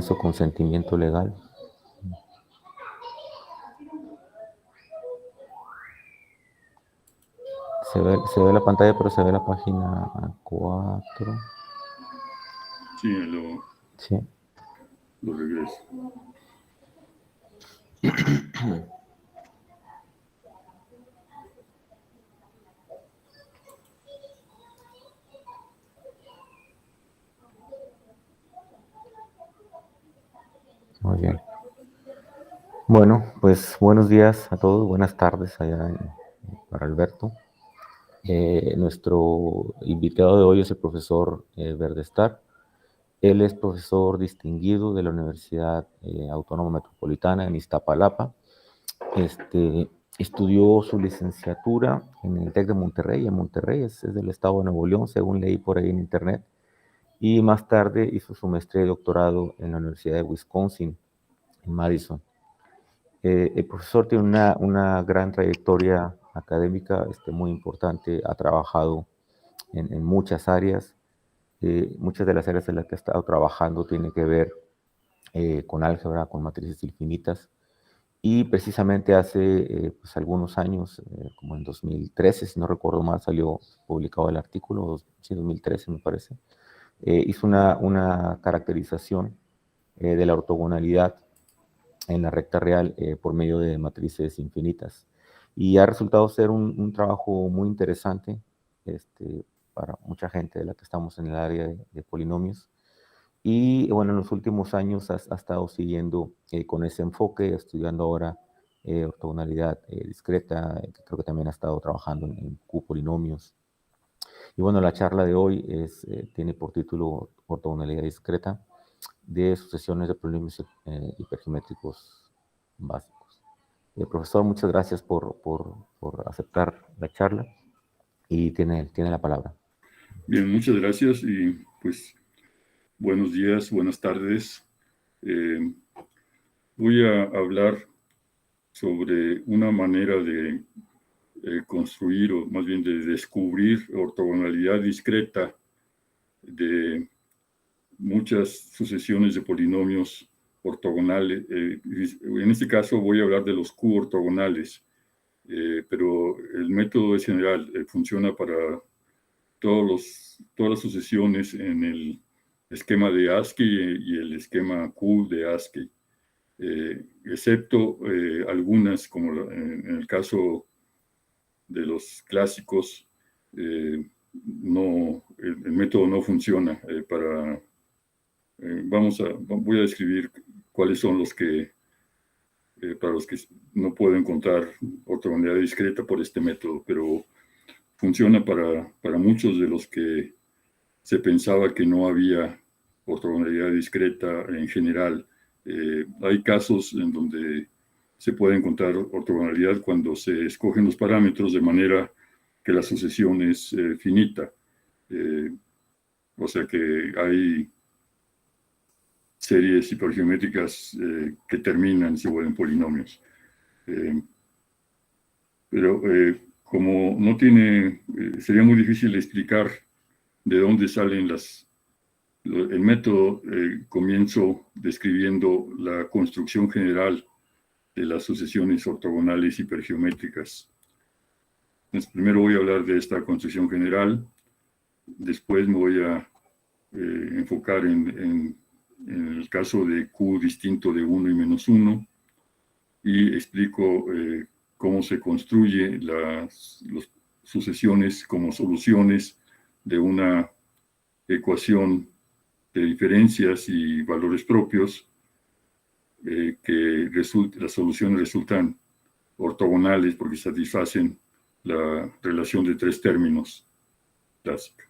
su consentimiento legal. Se ve la pantalla, pero se ve la página 4. Sí, lo regreso. Muy bien. Bueno, pues buenos días a todos, buenas tardes allá para Alberto. Nuestro invitado de hoy es el profesor Verdestar. Él es profesor distinguido de la Universidad Autónoma Metropolitana en Iztapalapa. Estudió su licenciatura en el TEC de Monterrey, es del estado de Nuevo León, según leí por ahí en internet, y más tarde hizo su maestría y doctorado en la Universidad de Wisconsin, en Madison. El profesor tiene una gran trayectoria académica muy importante, ha trabajado en muchas áreas. Muchas de las áreas en las que ha estado trabajando tienen que ver con álgebra, con matrices infinitas. Y precisamente hace pues algunos años, como en 2013, si no recuerdo mal, salió publicado el artículo, sí, 2013 me parece, hizo una caracterización de la ortogonalidad en la recta real por medio de matrices infinitas. Y ha resultado ser un trabajo muy interesante para mucha gente de la que estamos en el área de polinomios. Y bueno, en los últimos años ha estado siguiendo con ese enfoque, estudiando ahora ortogonalidad discreta, que creo que también ha estado trabajando en Q-polinomios. Y bueno, la charla de hoy tiene por título Ortogonalidad discreta de sucesiones de polinomios hipergeométricos básicos. Profesor, muchas gracias por aceptar la charla y tiene la palabra. Bien, muchas gracias y pues buenos días, buenas tardes. Voy a hablar sobre una manera de construir, o más bien de descubrir ortogonalidad discreta de muchas sucesiones de polinomios ortogonales. En este caso voy a hablar de los Q ortogonales, pero el método es general, funciona para todas las sucesiones en el esquema de ASCII y el esquema Q de ASCII, excepto algunas, como en el caso de los clásicos, el método no funciona para... voy a describir cuáles son los que, para los que no puedo encontrar ortogonalidad discreta por este método, pero funciona para muchos de los que se pensaba que no había ortogonalidad discreta en general. Hay casos en donde se puede encontrar ortogonalidad cuando se escogen los parámetros de manera que la sucesión es finita. O sea que hay series hipergeométricas que terminan, se vuelven polinomios. Pero como no tiene, sería muy difícil explicar de dónde salen el método, comienzo describiendo la construcción general de las sucesiones ortogonales hipergeométricas. Entonces, primero voy a hablar de esta construcción general, después me voy a enfocar en el caso de Q distinto de 1 y menos 1, y explico cómo se construye las sucesiones como soluciones de una ecuación de diferencias y valores propios, las soluciones resultan ortogonales porque satisfacen la relación de tres términos clásica.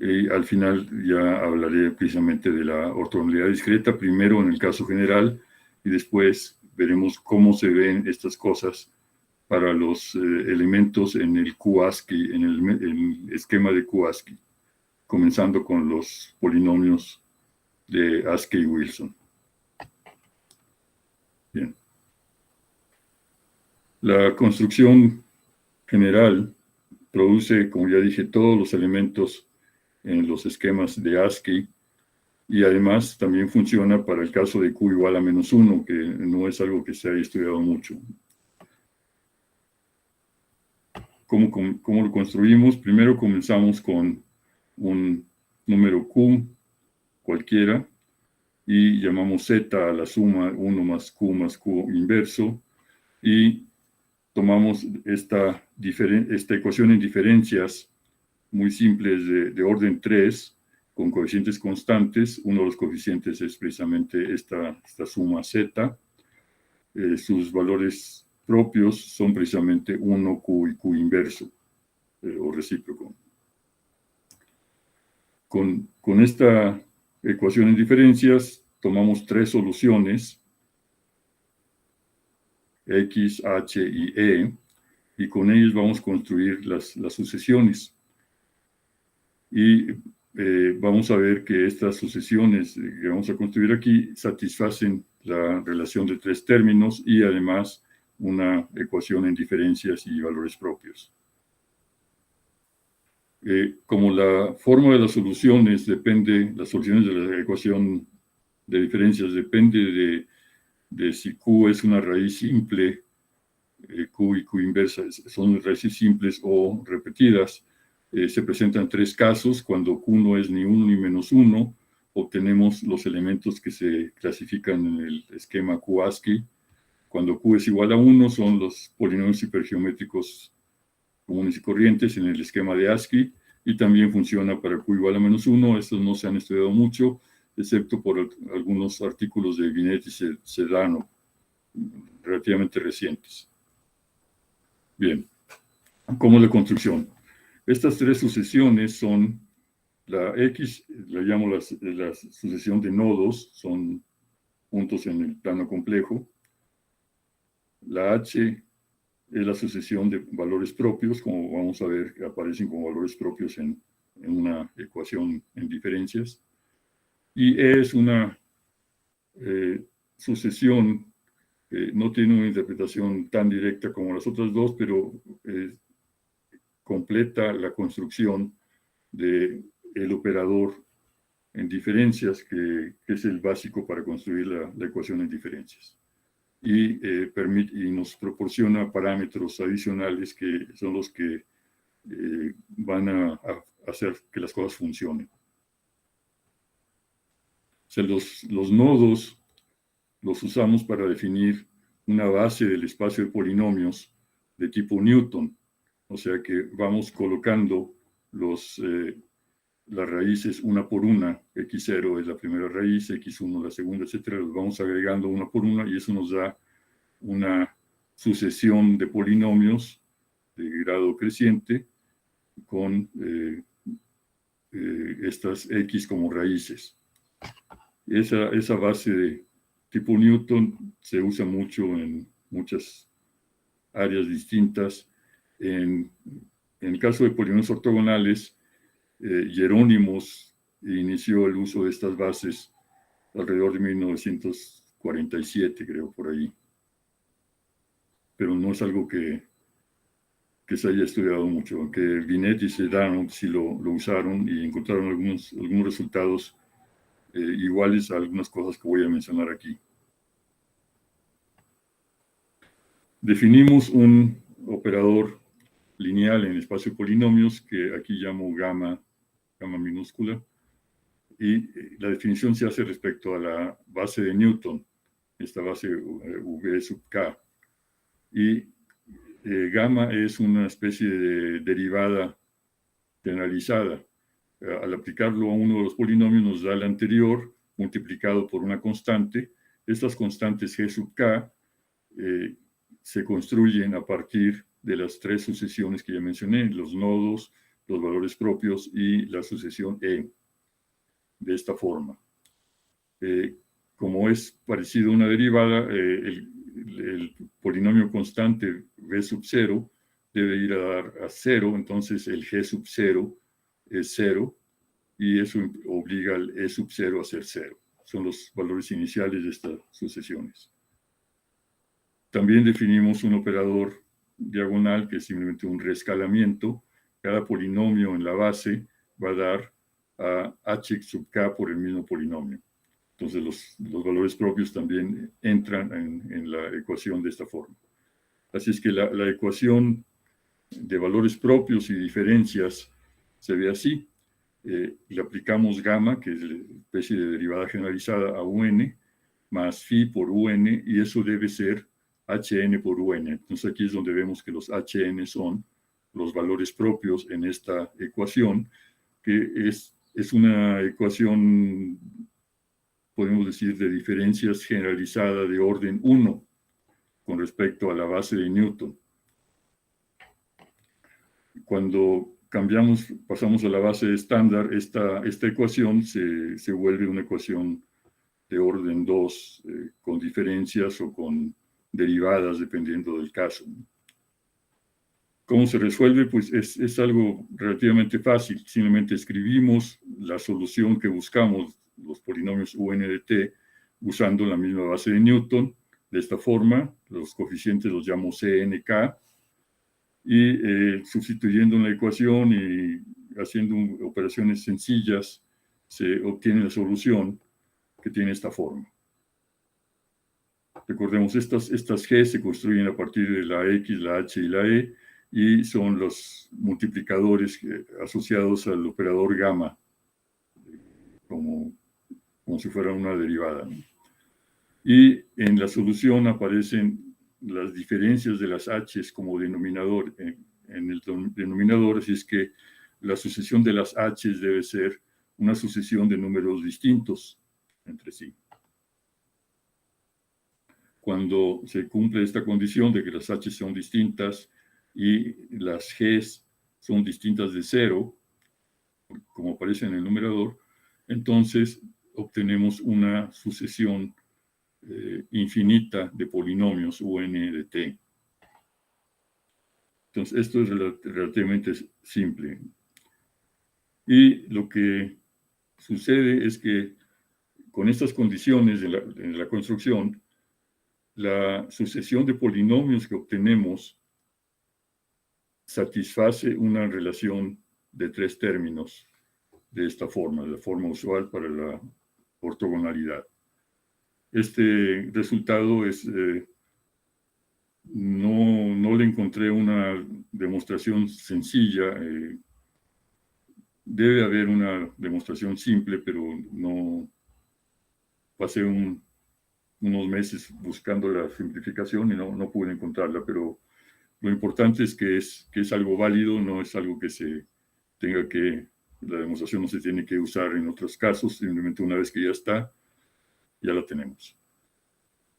Y al final ya hablaré precisamente de la ortogonalidad discreta, primero en el caso general, y después veremos cómo se ven estas cosas para los elementos en el Q-ASCII, en el esquema de Q-ASCII, comenzando con los polinomios de ASCII y Wilson. Bien. La construcción general produce, como ya dije, todos los elementos en los esquemas de ASCII Y además también funciona para el caso de Q igual a -1, que no es algo que se haya estudiado mucho. ¿Cómo lo construimos? Primero comenzamos con un número Q cualquiera y llamamos Z a la suma 1 más Q inverso y tomamos esta ecuación en diferencias muy simples de orden 3 con coeficientes constantes. Uno de los coeficientes es precisamente esta suma Z. Sus valores propios son precisamente 1, Q y Q inverso o recíproco. Con esta ecuación en diferencias tomamos tres soluciones, X, H y E, y con ellas vamos a construir las sucesiones. Y vamos a ver que estas sucesiones que vamos a construir aquí satisfacen la relación de tres términos y además una ecuación en diferencias y valores propios. Como la forma de las soluciones las soluciones de la ecuación de diferencias depende de si Q es una raíz simple, Q y Q inversa son raíces simples o repetidas. Se presentan tres casos. Cuando Q no es ni 1 ni -1, obtenemos los elementos que se clasifican en el esquema Q-ASCII. Cuando Q es igual a 1, son los polinomios hipergeométricos comunes y corrientes en el esquema de ASCII, y también funciona para Q igual a -1. Estos no se han estudiado mucho, excepto por algunos artículos de Binet y Sedano, relativamente recientes. Bien, ¿cómo es la construcción? Estas tres sucesiones son la X, la llamo la sucesión de nodos, son puntos en el plano complejo. La H es la sucesión de valores propios, como vamos a ver, aparecen como valores propios en una ecuación en diferencias. Y E es una sucesión que no tiene una interpretación tan directa como las otras dos, pero completa la construcción del operador en diferencias, que es el básico para construir la ecuación en diferencias. Y nos proporciona parámetros adicionales que son los que van a hacer que las cosas funcionen. O sea, los nodos los usamos para definir una base del espacio de polinomios de tipo Newton. O sea que vamos colocando las raíces una por una. X0 es la primera raíz, X1 la segunda, etcétera. Los vamos agregando una por una y eso nos da una sucesión de polinomios de grado creciente con estas X como raíces. Esa base de tipo Newton se usa mucho en muchas áreas distintas. En el caso de polinomios ortogonales, Jerónimos inició el uso de estas bases alrededor de 1947, creo, por ahí. Pero no es algo que se haya estudiado mucho, aunque Binet y Sedano sí lo usaron y encontraron algunos resultados iguales a algunas cosas que voy a mencionar aquí. Definimos un operador lineal en el espacio de polinomios que aquí llamo gamma minúscula, y la definición se hace respecto a la base de Newton, esta base V sub k, y gamma es una especie de derivada generalizada. Al aplicarlo a uno de los polinomios nos da el anterior multiplicado por una constante. Estas constantes G sub k se construyen a partir de las tres sucesiones que ya mencioné, los nodos, los valores propios y la sucesión E, de esta forma. Como es parecido a una derivada, el polinomio constante V sub 0 debe ir a dar a 0, entonces el G sub 0 es 0, y eso obliga al E sub 0 a ser 0. Son los valores iniciales de estas sucesiones. También definimos un operador diagonal que es simplemente un reescalamiento. Cada polinomio en la base va a dar a h sub k por el mismo polinomio. Entonces los valores propios también entran en la ecuación de esta forma. Así es que la ecuación de valores propios y diferencias se ve así. Le aplicamos gamma, que es la especie de derivada generalizada, a un, más phi por un, y eso debe ser hn por un. Entonces aquí es donde vemos que los hn son los valores propios en esta ecuación, que es una ecuación, podemos decir, de diferencias generalizada de orden 1 con respecto a la base de Newton. Cuando pasamos a la base estándar, esta ecuación se vuelve una ecuación de orden 2, con diferencias o con derivadas, dependiendo del caso. ¿Cómo se resuelve? Pues es algo relativamente fácil. Simplemente escribimos la solución que buscamos, los polinomios UN de t, usando la misma base de Newton. De esta forma, los coeficientes los llamo CNK, y sustituyendo en la ecuación y haciendo operaciones sencillas, se obtiene la solución que tiene esta forma. Recordemos, estas G se construyen a partir de la X, la H y la E, y son los multiplicadores asociados al operador gamma, como si fuera una derivada, ¿no? Y en la solución aparecen las diferencias de las H's como denominador en el denominador, así es que la sucesión de las H's debe ser una sucesión de números distintos entre sí. Cuando se cumple esta condición de que las H's son distintas y las G's son distintas de 0, como aparece en el numerador, entonces obtenemos una sucesión infinita de polinomios UN de t. Entonces, esto es relativamente simple. Y lo que sucede es que con estas condiciones en la construcción, la sucesión de polinomios que obtenemos satisface una relación de 3 términos de esta forma, la forma usual para la ortogonalidad. Este resultado no le encontré una demostración sencilla. Debe haber una demostración simple, pero no. Pasé unos meses buscando la simplificación y no pude encontrarla, pero lo importante es que es algo válido, no es algo que la demostración no se tiene que usar en otros casos, simplemente una vez que ya está, ya la tenemos.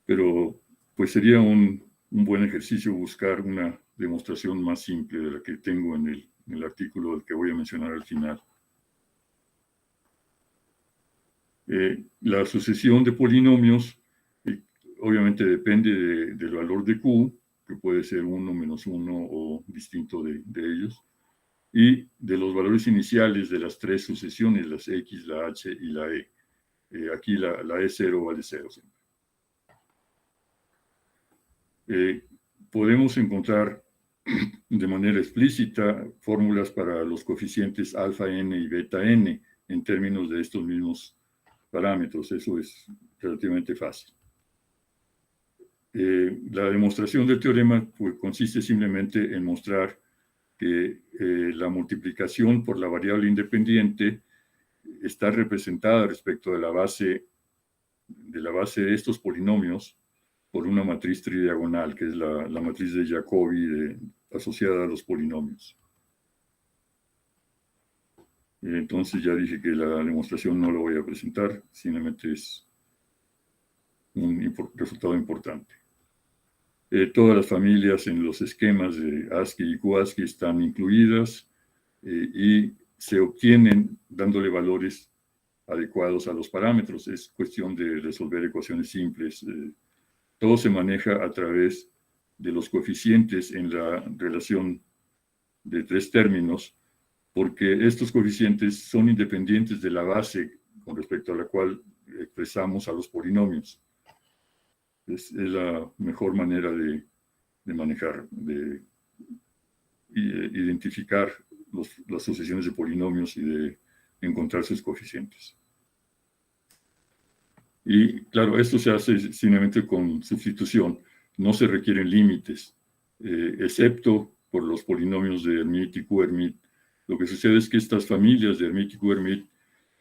Pero pues sería un buen ejercicio buscar una demostración más simple de la que tengo en el artículo del que voy a mencionar al final. La sucesión de polinomios obviamente depende del valor de Q, que puede ser 1, menos 1 o distinto de ellos, y de los valores iniciales de las 3 sucesiones, las X, la H y la E. Aquí la E0 vale 0 siempre. Podemos encontrar de manera explícita fórmulas para los coeficientes alfa n y beta n en términos de estos mismos parámetros. Eso es relativamente fácil. La demostración del teorema pues, consiste simplemente en mostrar que la multiplicación por la variable independiente está representada respecto de la base de estos polinomios por una matriz tridiagonal, que es la matriz de Jacobi asociada a los polinomios. Entonces ya dije que la demostración no la voy a presentar, simplemente es un resultado importante. Todas las familias en los esquemas de ASCII y QASCII están incluidas y se obtienen dándole valores adecuados a los parámetros. Es cuestión de resolver ecuaciones simples. Todo se maneja a través de los coeficientes en la relación de 3 términos, porque estos coeficientes son independientes de la base con respecto a la cual expresamos a los polinomios. Es la mejor manera de manejar, de identificar las sucesiones de polinomios y de encontrar sus coeficientes. Y claro, esto se hace simplemente con sustitución. No se requieren límites, excepto por los polinomios de Hermite y Q-Hermite. Lo que sucede es que estas familias de Hermite y Q-Hermite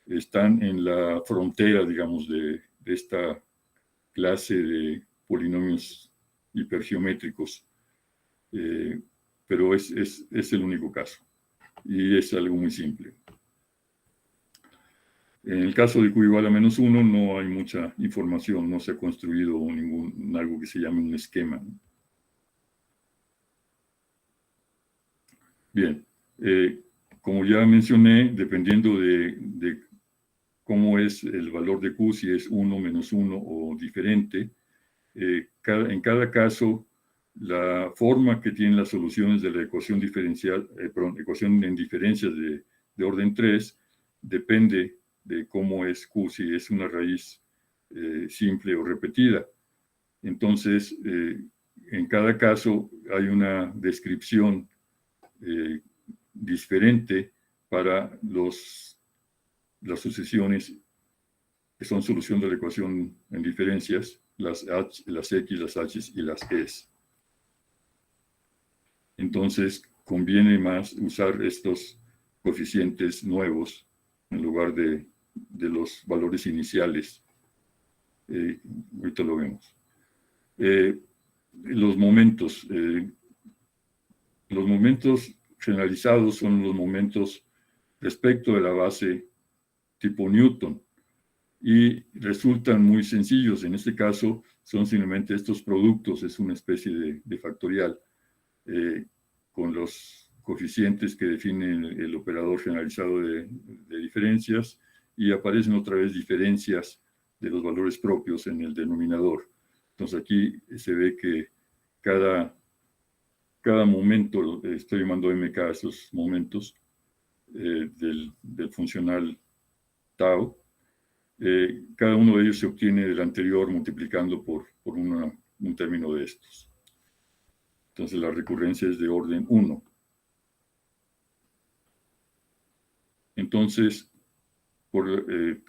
están en la frontera, digamos, de esta clase de polinomios hipergeométricos. Pero es el único caso. Y es algo muy simple. En el caso de Q igual a menos 1 no hay mucha información, no se ha construido algo que se llame un esquema. Bien, como ya mencioné, dependiendo de cómo es el valor de Q, si es 1, menos 1 o diferente, en cada caso, la forma que tienen las soluciones de la ecuación diferencial, ecuación en diferencias de orden 3, depende de cómo es Q, si es una raíz simple o repetida. Entonces, en cada caso hay una descripción diferente para las sucesiones que son solución de la ecuación en diferencias, las X, las H y las S. Entonces, conviene más usar estos coeficientes nuevos en lugar de los valores iniciales. Ahorita lo vemos. Los momentos generalizados son los momentos respecto de la base tipo Newton y resultan muy sencillos. En este caso son simplemente estos productos, es una especie de factorial con los coeficientes que definen el operador generalizado de diferencias y aparecen otra vez diferencias de los valores propios en el denominador. Entonces aquí se ve que cada momento, estoy llamando MK a esos momentos del funcional tau, cada uno de ellos se obtiene del anterior multiplicando por un término de estos. Entonces la recurrencia es de orden 1. Entonces,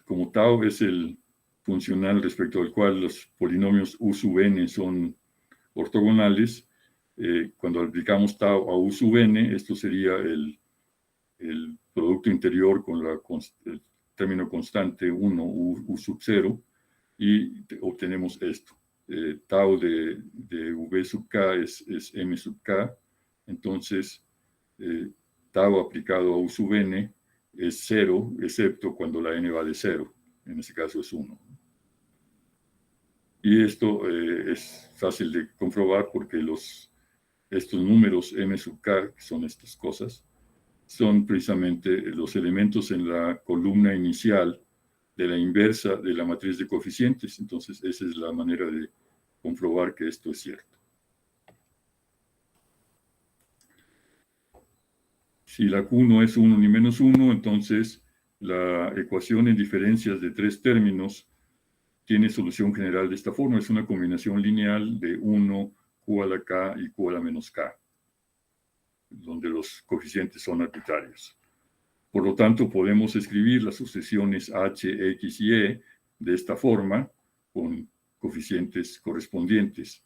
como tau es el funcional respecto al cual los polinomios U sub n son ortogonales, cuando aplicamos tau a U sub n, esto sería el producto interior con el término constante 1, U sub 0, y obtenemos esto. Tau de V sub k es M sub k, entonces tau aplicado a U sub n es 0, excepto cuando la n va de 0, en este caso es 1. Y esto es fácil de comprobar porque estos números M sub k, que son estas cosas, son precisamente los elementos en la columna inicial de la inversa de la matriz de coeficientes. Entonces, esa es la manera de comprobar que esto es cierto. Si la Q no es 1 ni menos 1, entonces la ecuación en diferencias de tres términos tiene solución general de esta forma. Es una combinación lineal de 1, Q a la K y Q a la menos K, donde los coeficientes son arbitrarios. Por lo tanto, podemos escribir las sucesiones H, X y E de esta forma, con coeficientes correspondientes.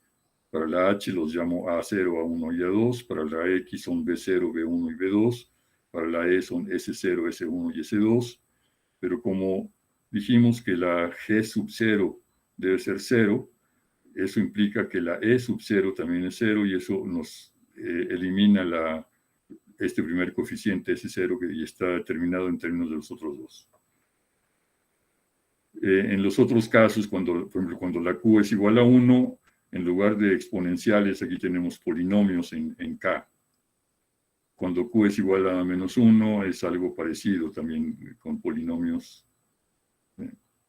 Para la H los llamo A0, A1 y A2. Para la X son B0, B1 y B2. Para la E son S0, S1 y S2. Pero como dijimos que la G sub 0 debe ser 0, eso implica que la E sub 0 también es 0 y eso nos elimina este primer coeficiente S0 que ya está determinado en términos de los otros dos. En los otros casos, por ejemplo, cuando la Q es igual a 1, en lugar de exponenciales, aquí tenemos polinomios en K. Cuando Q es igual a menos 1, es algo parecido también con polinomios.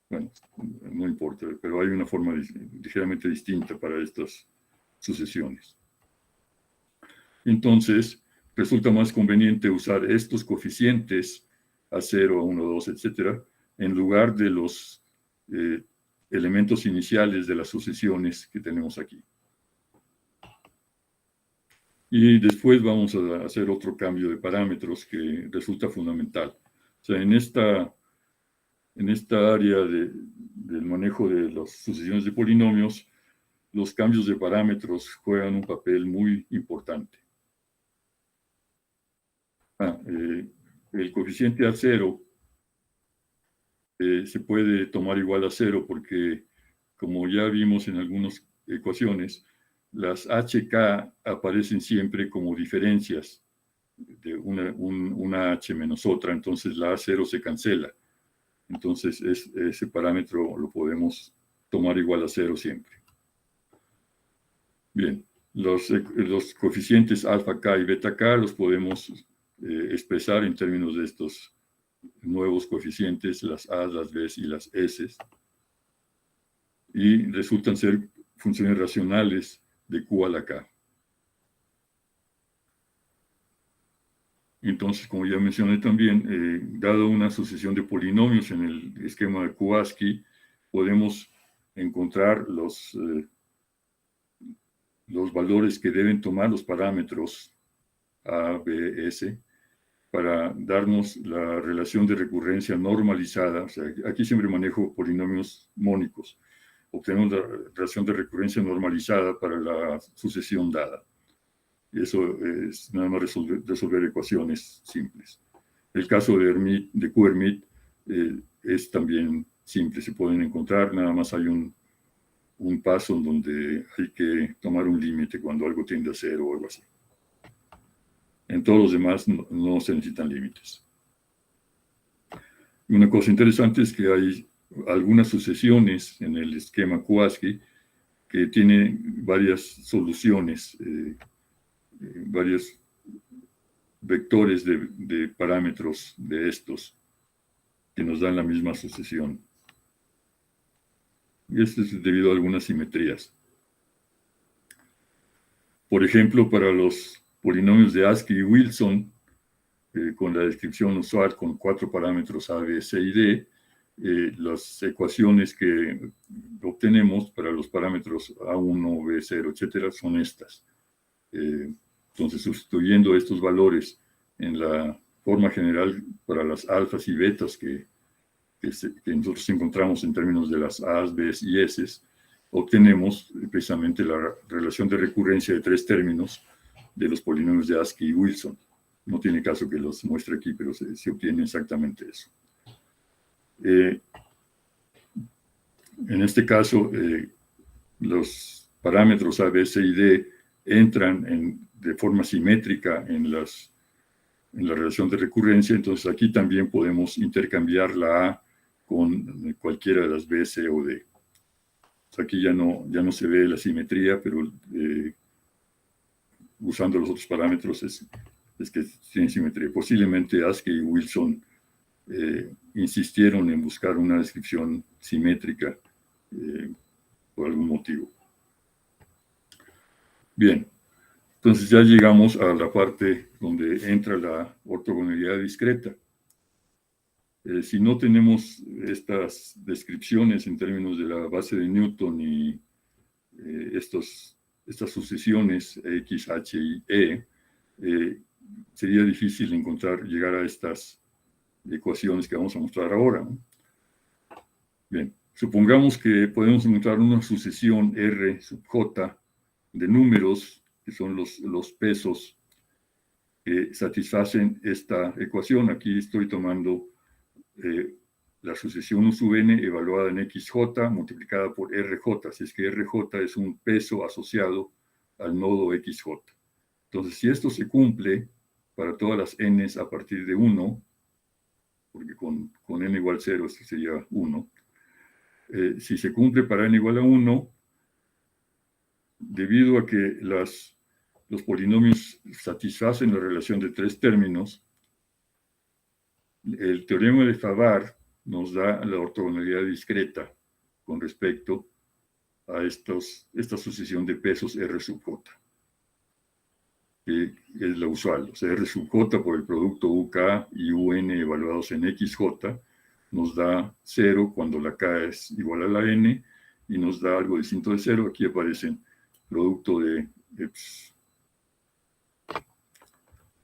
Bueno, no importa, pero hay una forma ligeramente distinta para estas sucesiones. Entonces, resulta más conveniente usar estos coeficientes A0, A1, 2, etcétera, en lugar de los elementos iniciales de las sucesiones que tenemos aquí. Y después vamos a hacer otro cambio de parámetros que resulta fundamental. sea, en esta área del manejo de las sucesiones de polinomios, los cambios de parámetros juegan un papel muy importante. El coeficiente A0 se puede tomar igual a 0 porque, como ya vimos en algunas ecuaciones, las HK aparecen siempre como diferencias de una H menos otra, entonces la A0 se cancela. Entonces ese parámetro lo podemos tomar igual a 0 siempre. Bien, los coeficientes alfa K y beta K los podemos expresar en términos de estos nuevos coeficientes, las A, las B y las S, y resultan ser funciones racionales de Q a la K. Entonces, como ya mencioné también, dado una sucesión de polinomios en el esquema de Kuaski, podemos encontrar los valores que deben tomar los parámetros A, B, S, para darnos la relación de recurrencia normalizada. O sea, aquí siempre manejo polinomios mónicos. Obtenemos la relación de recurrencia normalizada para la sucesión dada. Y eso es nada más resolver ecuaciones simples. El caso de Q-Hermite es también simple. Se pueden encontrar, nada más hay un paso en donde hay que tomar un límite cuando algo tiende a 0 o algo así. En todos los demás no se necesitan límites. Y una cosa interesante es que hay algunas sucesiones en el esquema Kuaski que tienen varias soluciones, varios vectores de parámetros de estos que nos dan la misma sucesión. Y esto es debido a algunas simetrías. Por ejemplo, para los polinomios de ASCII y Wilson, con la descripción usual con 4 parámetros A, B, C y D, las ecuaciones que obtenemos para los parámetros A1, B0, etcétera, son estas. Entonces, sustituyendo estos valores en la forma general para las alfas y betas que nosotros encontramos en términos de las A's, B's y S's, obtenemos precisamente la relación de recurrencia de 3 términos de los polinomios de ASCII y Wilson. No tiene caso que los muestre aquí, pero se obtiene exactamente eso. En este caso, los parámetros A, B, C y D entran de forma simétrica en la relación de recurrencia, entonces aquí también podemos intercambiar la A con cualquiera de las B, C o D. Aquí ya no se ve la simetría, pero usando los otros parámetros es que tiene simetría. Posiblemente ASCII y Wilson insistieron en buscar una descripción simétrica por algún motivo. Bien, entonces ya llegamos a la parte donde entra la ortogonalidad discreta. Si no tenemos estas descripciones en términos de la base de Newton y estas sucesiones X, H y E, sería difícil llegar a estas ecuaciones que vamos a mostrar ahora, ¿no? Bien, supongamos que podemos encontrar una sucesión R sub J de números, que son los pesos que satisfacen esta ecuación. Aquí estoy tomando la sucesión U sub n evaluada en XJ multiplicada por RJ, si es que RJ es un peso asociado al nodo XJ. Entonces, si esto se cumple para todas las n's a partir de 1, porque con n igual 0 esto sería 1, si se cumple para n igual a 1, debido a que los polinomios satisfacen la relación de 3 términos, el teorema de Favart nos da la ortogonalidad discreta con respecto a esta sucesión de pesos R sub J, que es la usual. O sea, R sub J por el producto UK y UN evaluados en XJ nos da 0 cuando la K es igual a la N y nos da algo distinto de 0. Aquí aparecen producto de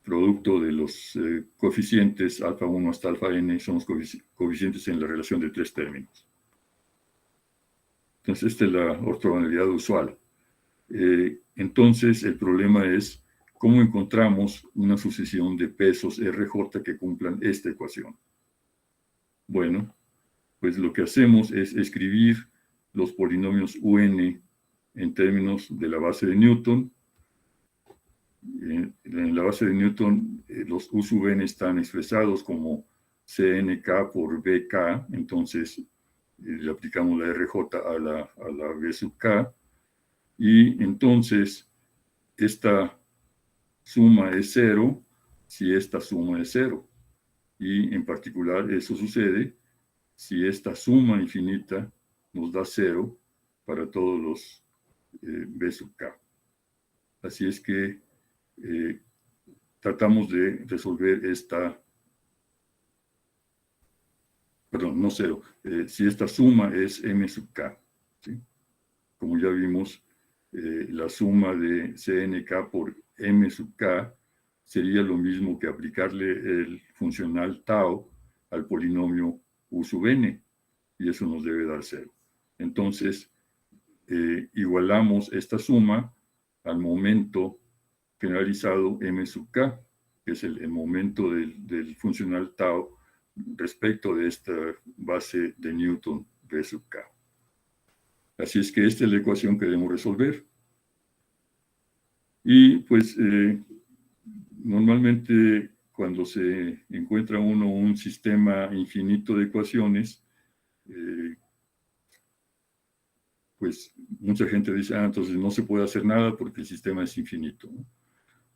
producto de los coeficientes alfa 1 hasta alfa n son los coeficientes en la relación de tres términos. Entonces, esta es la ortogonalidad usual. Entonces, el problema es cómo encontramos una sucesión de pesos RJ que cumplan esta ecuación. Bueno, pues lo que hacemos es escribir los polinomios UN en términos de la base de Newton. En la base de Newton, los U sub n están expresados como CNK por BK, entonces le aplicamos la RJ a la B sub K, y entonces esta suma es 0 si esta suma es 0. Y en particular eso sucede si esta suma infinita nos da 0 para todos los B sub K. Así es que tratamos de resolver esta, perdón, no 0, si esta suma es M sub K, ¿sí? Como ya vimos, la suma de CNK por M sub K sería lo mismo que aplicarle el funcional tau al polinomio U sub n, y eso nos debe dar 0. Entonces, igualamos esta suma al momento generalizado M sub K, que es el momento del funcional tau respecto de esta base de Newton B sub K. Así es que esta es la ecuación que debemos resolver. Y pues normalmente cuando se encuentra uno un sistema infinito de ecuaciones, pues mucha gente dice, entonces no se puede hacer nada porque el sistema es infinito, ¿no?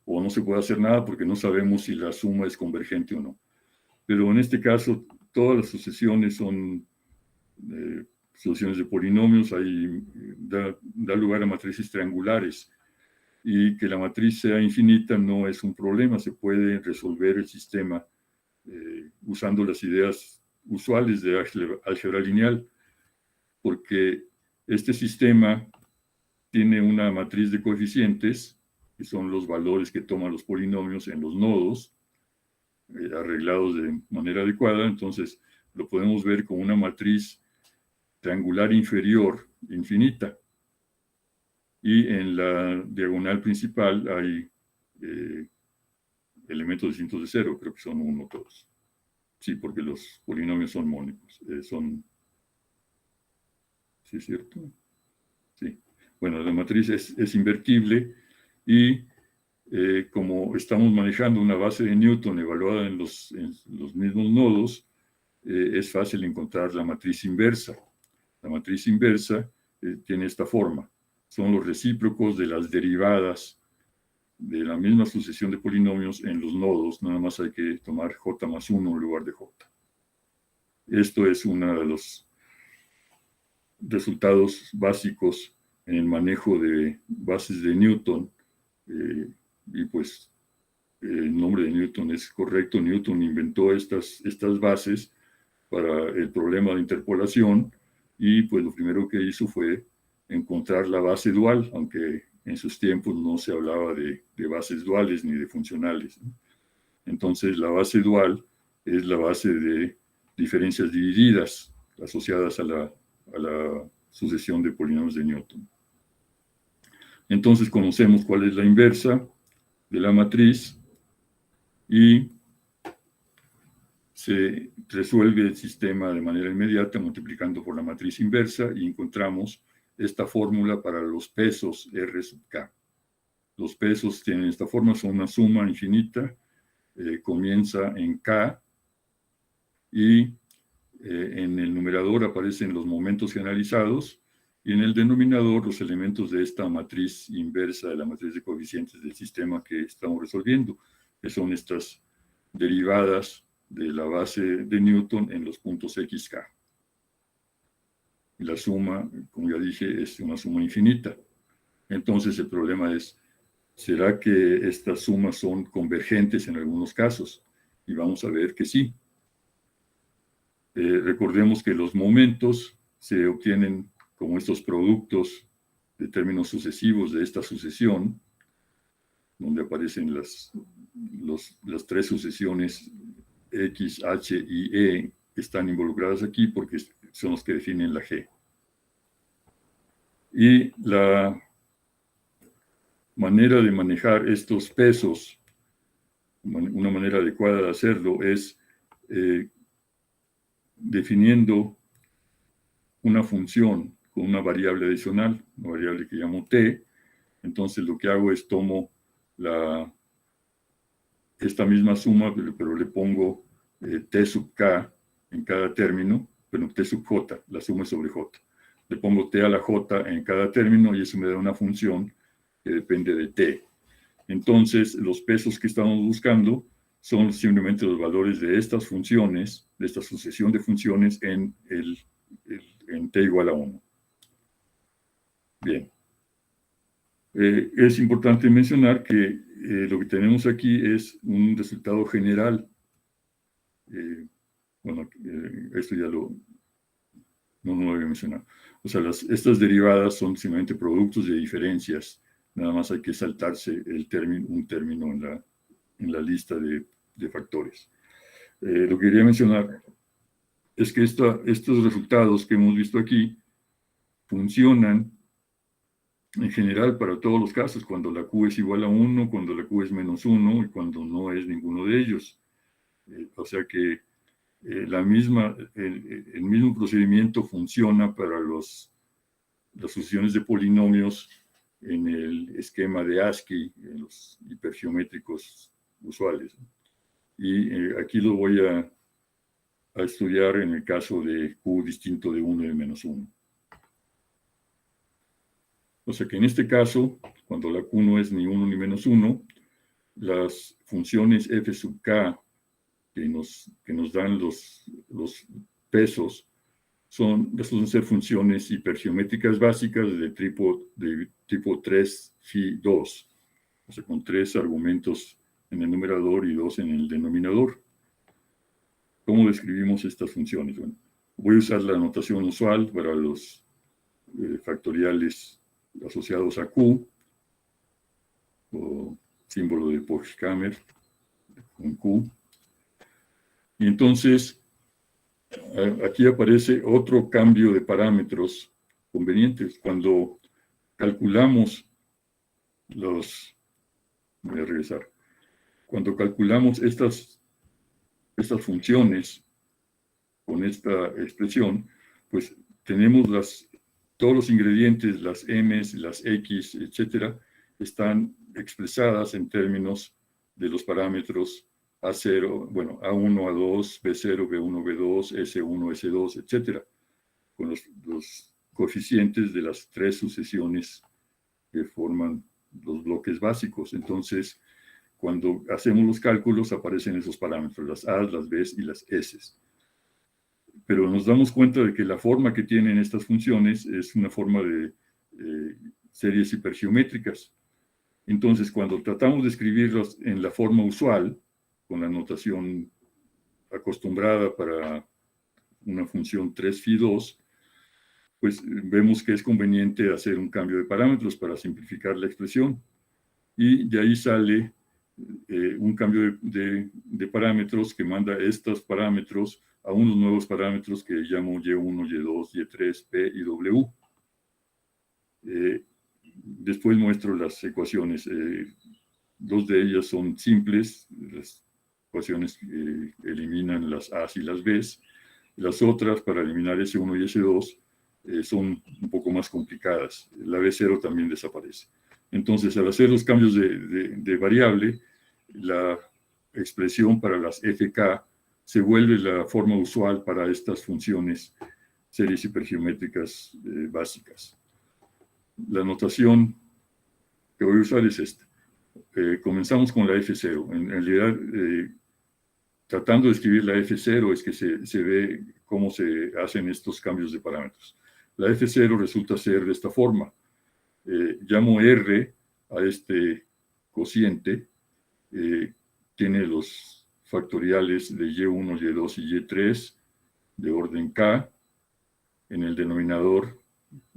O no se puede hacer nada porque no sabemos si la suma es convergente o no. Pero en este caso, todas las sucesiones son sucesiones de polinomios, da lugar a matrices triangulares. Y que la matriz sea infinita no es un problema, se puede resolver el sistema usando las ideas usuales de álgebra lineal, porque este sistema tiene una matriz de coeficientes, que son los valores que toman los polinomios en los nodos, arreglados de manera adecuada. Entonces lo podemos ver como una matriz triangular inferior infinita. Y en la diagonal principal hay elementos distintos de 0, creo que son 1 todos. Sí, porque los polinomios son mónicos. ¿Sí es cierto? Sí. Bueno, la matriz es invertible y como estamos manejando una base de Newton evaluada en los mismos nodos, es fácil encontrar la matriz inversa. La matriz inversa tiene esta forma. Son los recíprocos de las derivadas de la misma sucesión de polinomios en los nodos. Nada más hay que tomar j más 1 en lugar de j. Esto es uno de los resultados básicos en el manejo de bases de Newton. Y pues el nombre de Newton es correcto. Newton inventó estas bases para el problema de interpolación, y pues lo primero que hizo fue encontrar la base dual, aunque en sus tiempos no se hablaba de bases duales ni de funcionales, ¿no? Entonces la base dual es la base de diferencias divididas asociadas a la sucesión de polinomios de Newton. Entonces conocemos cuál es la inversa de la matriz y se resuelve el sistema de manera inmediata multiplicando por la matriz inversa y encontramos esta fórmula para los pesos R sub K. Los pesos tienen esta forma, son una suma infinita, comienza en K y en el numerador aparecen los momentos generalizados y en el denominador los elementos de esta matriz inversa de la matriz de coeficientes del sistema que estamos resolviendo, que son estas derivadas de la base de Newton en los puntos XK. Y la suma, como ya dije, es una suma infinita. Entonces el problema es, ¿será que estas sumas son convergentes en algunos casos? Y vamos a ver que sí. Recordemos que los momentos se obtienen como estos productos de términos sucesivos de esta sucesión, donde aparecen las las tres sucesiones X, H y E están involucradas aquí porque son los que definen la G. Y la manera de manejar estos pesos, una manera adecuada de hacerlo es definiendo una función con una variable adicional, una variable que llamo t. Entonces lo que hago es tomo esta misma suma, pero le pongo t sub k en cada término, pero t sub j, la suma es sobre j. Le pongo t a la j en cada término y eso me da una función que depende de t. Entonces, los pesos que estamos buscando son simplemente los valores de estas funciones, de esta sucesión de funciones en t igual a 1. Bien. Es importante mencionar que lo que tenemos aquí es un resultado general. Esto ya no lo había mencionado. O sea, estas derivadas son simplemente productos de diferencias. Nada más hay que saltarse un término en la lista de factores. Lo que quería mencionar es que estos resultados que hemos visto aquí funcionan en general para todos los casos, cuando la Q es igual a 1, cuando la Q es menos 1 y cuando no es ninguno de ellos. O sea que el mismo procedimiento funciona para las sucesiones de polinomios en el esquema de ASCII, en los hipergeométricos usuales. Y aquí lo voy a estudiar en el caso de Q distinto de 1 y de menos 1. O sea que en este caso, cuando la Q no es ni 1 ni menos 1, las funciones f sub k que nos dan los pesos resultan ser funciones hipergeométricas básicas de tipo 3 phi 2, o sea, con 3 argumentos en el numerador y 2 en el denominador. ¿Cómo describimos estas funciones? Bueno, voy a usar la notación usual para los factoriales asociados a Q, o símbolo de Pochhammer con Q. Y entonces, aquí aparece otro cambio de parámetros convenientes. Cuando calculamos voy a regresar. Cuando calculamos estas funciones con esta expresión, pues tenemos todos los ingredientes, las m's, las x, etcétera, están expresadas en términos de los parámetros A0, bueno, A1, A2, B0, B1, B2, S1, S2, etcétera, con los coeficientes de las tres sucesiones que forman los bloques básicos. Entonces, cuando hacemos los cálculos, aparecen esos parámetros, las A, las B y las S. Pero nos damos cuenta de que la forma que tienen estas funciones es una forma de series hipergeométricas. Entonces, cuando tratamos de escribirlas en la forma usual, con la notación acostumbrada para una función 3 phi 2, pues vemos que es conveniente hacer un cambio de parámetros para simplificar la expresión. Y de ahí sale un cambio de parámetros que manda estos parámetros a unos nuevos parámetros que llamo Y1, Y2, Y3, P y W. Después muestro las ecuaciones. Dos de ellas son simples, las ecuaciones eliminan las A y las B. Las otras, para eliminar S1 y S2, son un poco más complicadas. La B0 también desaparece. Entonces, al hacer los cambios de variable, la expresión para las FK se vuelve la forma usual para estas funciones series hipergeométricas básicas. La notación que voy a usar es esta. Comenzamos con la F0. En realidad, tratando de escribir la F0 es que se ve cómo se hacen estos cambios de parámetros. La F0 resulta ser de esta forma. Llamo R a este cociente. Tiene los factoriales de Y1, Y2 y Y3 de orden K. En el denominador,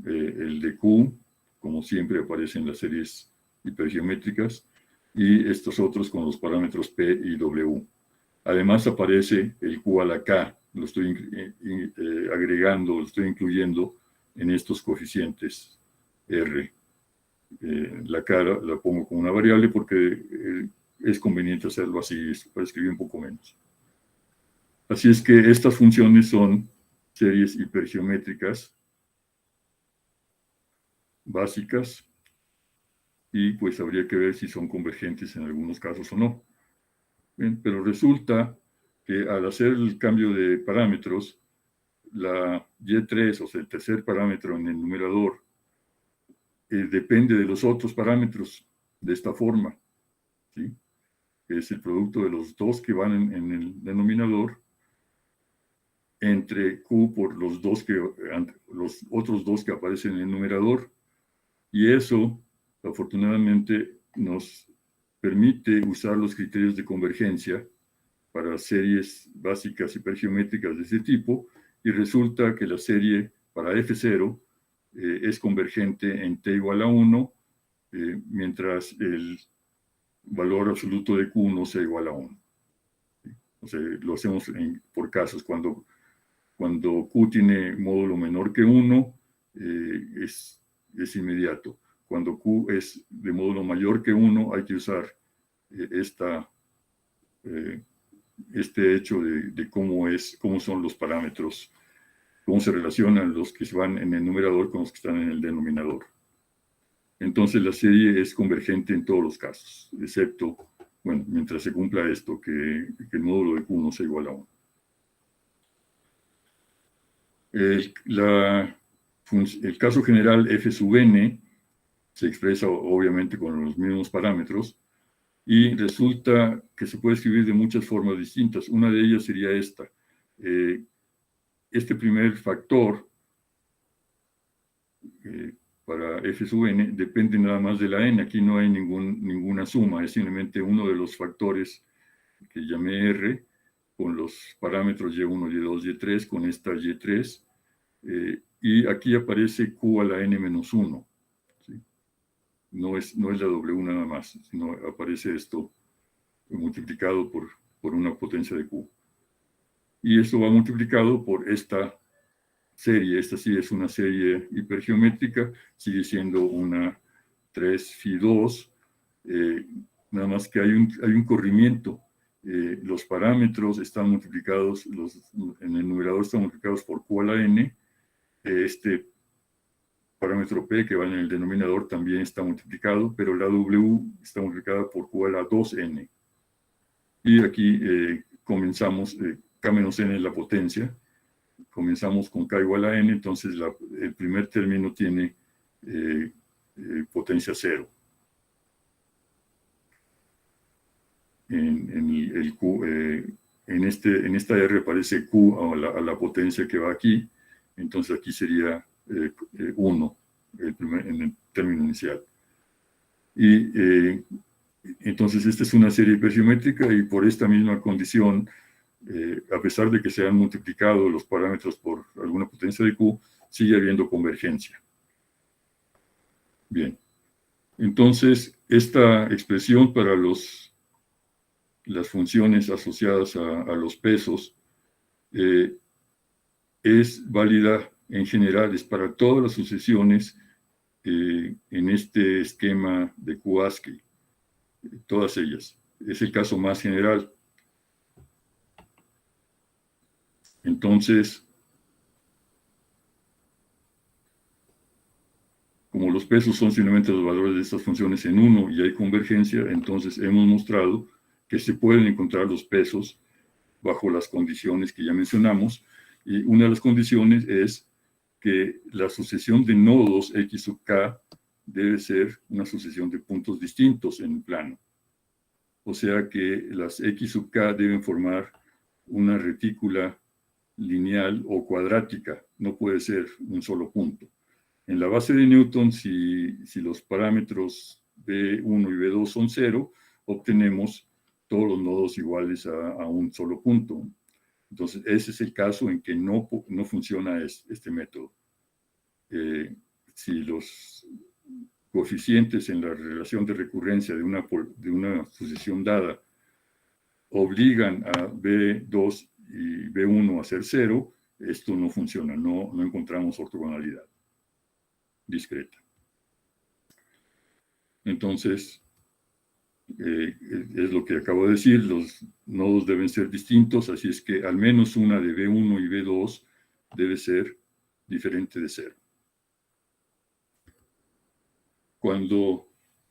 el de Q, como siempre aparece en las series hipergeométricas. y estos otros con los parámetros P y W. Además aparece el Q a la K, lo estoy agregando, lo estoy incluyendo en estos coeficientes R. La K la pongo como una variable porque es conveniente hacerlo así para escribir un poco menos. Así es que estas funciones son series hipergeométricas básicas y pues habría que ver si son convergentes en algunos casos o no. Bien, pero resulta que al hacer el cambio de parámetros, la Y3, o sea, el tercer parámetro en el numerador, depende de los otros parámetros de esta forma, ¿sí? Es el producto de los dos que van en el denominador entre Q por los otros dos que aparecen en el numerador. Y eso, afortunadamente, nos permite usar los criterios de convergencia para series básicas hipergeométricas de ese tipo, y resulta que la serie para F0 es convergente en t igual a 1, mientras el valor absoluto de Q no sea igual a 1. O sea, lo hacemos por casos. Cuando Q tiene módulo menor que 1, es inmediato. Cuando Q es de módulo mayor que 1, hay que usar este hecho de cómo son los parámetros, cómo se relacionan los que van en el numerador con los que están en el denominador. Entonces la serie es convergente en todos los casos, excepto, bueno, mientras se cumpla esto, que el módulo de Q no sea igual a 1. El caso general f sub n se expresa obviamente con los mismos parámetros, y resulta que se puede escribir de muchas formas distintas. Una de ellas sería esta. Este primer factor para f sub n depende nada más de la n. Aquí no hay ninguna suma, es simplemente uno de los factores que llamé R, con los parámetros Y1, Y2, Y3, con esta Y3, y aquí aparece Q a la n menos 1. ¿Sí? No es la W nada más, sino aparece esto multiplicado por una potencia de Q. Y esto va multiplicado por esta serie. Esta sí es una serie hipergeométrica, sigue siendo una 3φ2, nada más que hay un corrimiento. Los parámetros están multiplicados, en el numerador están multiplicados por Q a la n. Este parámetro P que va en el denominador también está multiplicado, pero la W está multiplicada por Q a la 2n. Y aquí comenzamos, K menos n es la potencia, comenzamos con K igual a n, entonces el primer término tiene potencia 0. En esta R aparece Q a la potencia que va aquí, entonces aquí sería 1 en el término inicial. Y entonces esta es una serie hipergeométrica, y por esta misma condición, a pesar de que se han multiplicado los parámetros por alguna potencia de Q, sigue habiendo convergencia. Bien, entonces esta expresión para las funciones asociadas a los pesos es válida en general, es para todas las sucesiones en este esquema de Q-ASCII, todas ellas. Es el caso más general. Entonces, como los pesos son simplemente los valores de estas funciones en 1 y hay convergencia, entonces hemos mostrado que se pueden encontrar los pesos bajo las condiciones que ya mencionamos, y una de las condiciones es que la sucesión de nodos x sub k debe ser una sucesión de puntos distintos en el plano. O sea que las x sub k deben formar una retícula lineal o cuadrática, no puede ser un solo punto. En la base de Newton, si los parámetros B1 y B2 son 0, obtenemos todos los nodos iguales a un solo punto. Entonces, ese es el caso en que no funciona este método. Si los coeficientes en la relación de recurrencia de una sucesión dada obligan a B2 y B1 a ser 0, esto no funciona, no encontramos ortogonalidad discreta. Entonces, es lo que acabo de decir, los nodos deben ser distintos, así es que al menos una de B1 y B2 debe ser diferente de 0. Cuando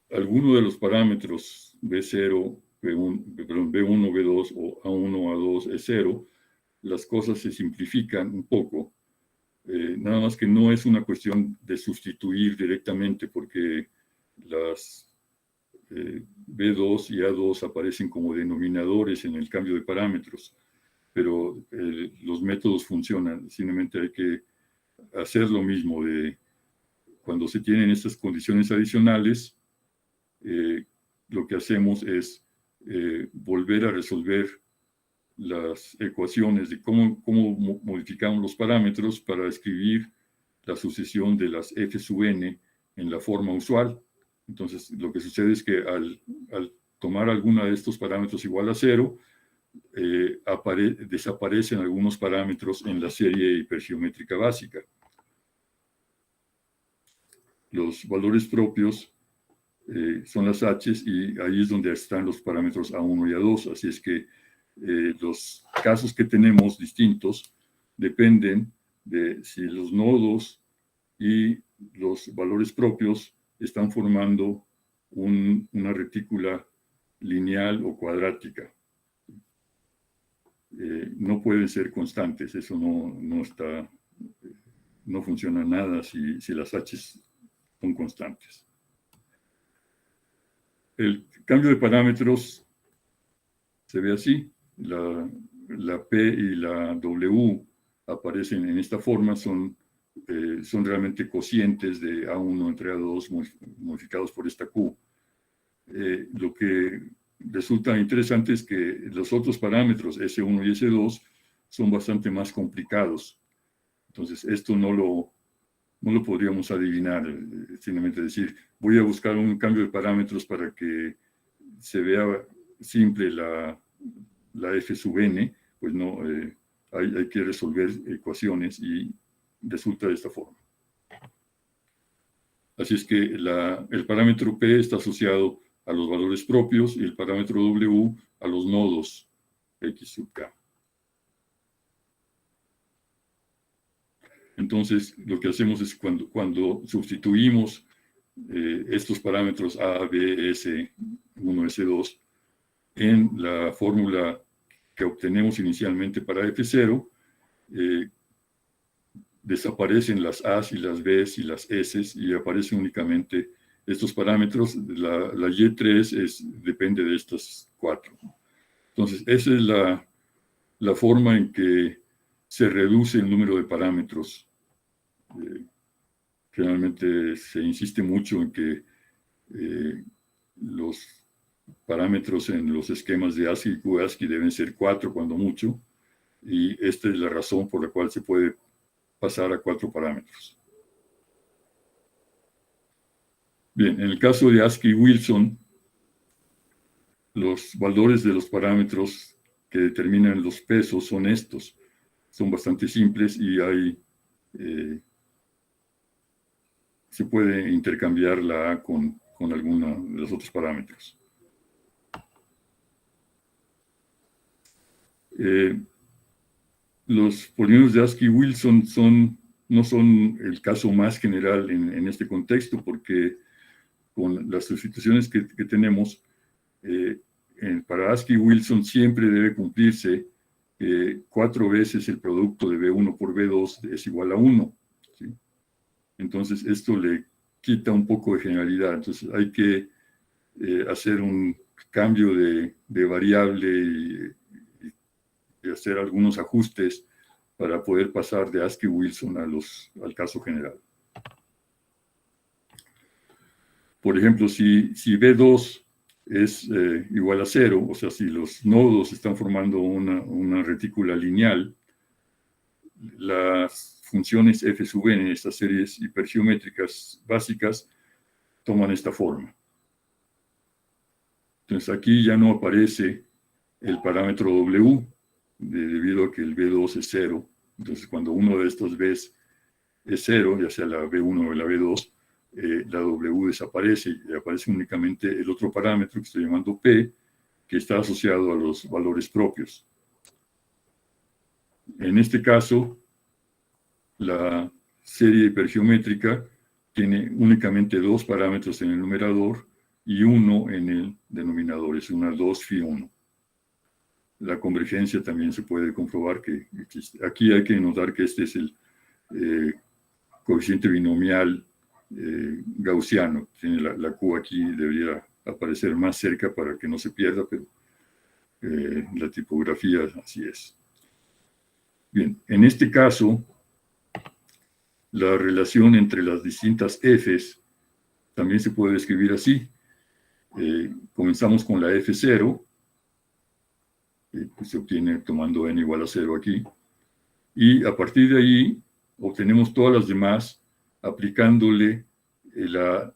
alguno de los parámetros B0, B1, B2 o A1, A2 es 0, las cosas se simplifican un poco. Nada más que no es una cuestión de sustituir directamente, porque las B2 y A2 aparecen como denominadores en el cambio de parámetros, pero los métodos funcionan. Simplemente hay que hacer lo mismo de cuando se tienen estas condiciones adicionales, lo que hacemos es volver a resolver las ecuaciones de cómo modificamos los parámetros para escribir la sucesión de las f sub n en la forma usual. Entonces, lo que sucede es que al tomar alguna de estos parámetros igual a 0, desaparecen algunos parámetros en la serie hipergeométrica básica. Los valores propios son las h's, y ahí es donde están los parámetros A1 y A2. Así es que los casos que tenemos distintos dependen de si los nodos y los valores propios están formando una retícula lineal o cuadrática. No pueden ser constantes, eso no funciona nada si las h's son constantes. El cambio de parámetros se ve así. La P y la W aparecen en esta forma, son realmente cocientes de A1 entre A2 modificados por esta Q. Lo que resulta interesante es que los otros parámetros, S1 y S2, son bastante más complicados. Entonces, esto no lo podríamos adivinar, simplemente decir, voy a buscar un cambio de parámetros para que se vea simple la f sub n. Pues no, hay que resolver ecuaciones y resulta de esta forma. Así es que el parámetro P está asociado a los valores propios y el parámetro W a los nodos X sub K. Entonces, lo que hacemos es cuando sustituimos estos parámetros A, B, S, 1, S2 en la fórmula que obtenemos inicialmente para F0, desaparecen las A's y las B's y las S's y aparecen únicamente estos parámetros. La Y3 depende de estas 4. Entonces, esa es la forma en que se reduce el número de parámetros. Generalmente se insiste mucho en que los parámetros en los esquemas de ASCII y QASCII deben ser 4 cuando mucho, y esta es la razón por la cual se puede pasar a 4 parámetros. Bien, en el caso de ASCII-Wilson, los valores de los parámetros que determinan los pesos son estos. Son bastante simples y se puede intercambiar la A con alguno de los otros parámetros. Los polinomios de ASCII-Wilson no son el caso más general en este contexto, porque con las sustituciones que tenemos, para ASCII-Wilson siempre debe cumplirse 4 veces el producto de B1 por B2 es igual a 1. ¿Sí? Entonces, esto le quita un poco de generalidad. Entonces, hay que hacer un cambio de variable y hacer algunos ajustes para poder pasar de ASCII-Wilson al caso general. Por ejemplo, si B2 es igual a 0, o sea, si los nodos están formando una retícula lineal, las funciones f sub n, estas series hipergeométricas básicas, toman esta forma. Entonces aquí ya no aparece el parámetro W, debido a que el B2 es 0. Entonces cuando uno de estos Bs es 0, ya sea la B1 o la B2, la W desaparece y aparece únicamente el otro parámetro que estoy llamando P, que está asociado a los valores propios. En este caso, la serie hipergeométrica tiene únicamente dos parámetros en el numerador y uno en el denominador, es una 2φ1. La convergencia también se puede comprobar que existe. Aquí hay que notar que este es el coeficiente binomial gaussiano. Tiene la Q aquí, debería aparecer más cerca para que no se pierda, pero la tipografía así es. Bien, en este caso, la relación entre las distintas Fs también se puede escribir así. Comenzamos con la F0, que se obtiene tomando n igual a 0 aquí, y a partir de ahí obtenemos todas las demás aplicándole la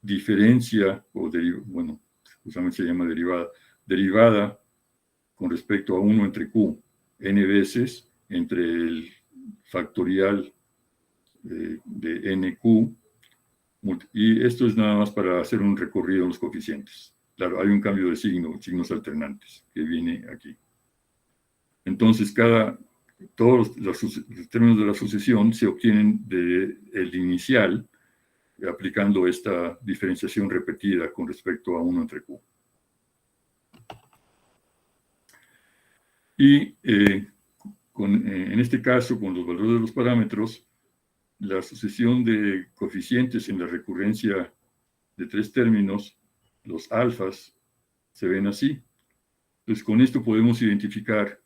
diferencia, o bueno, justamente se llama derivada con respecto a 1 entre q, n veces entre el factorial de nq, y esto es nada más para hacer un recorrido en los coeficientes. Claro, hay un cambio de signos alternantes que viene aquí. Entonces, todos los términos de la sucesión se obtienen del inicial, aplicando esta diferenciación repetida con respecto a 1 entre q. Y en este caso, con los valores de los parámetros, la sucesión de coeficientes en la recurrencia de tres términos, los alfas, se ven así. Entonces, con esto podemos identificar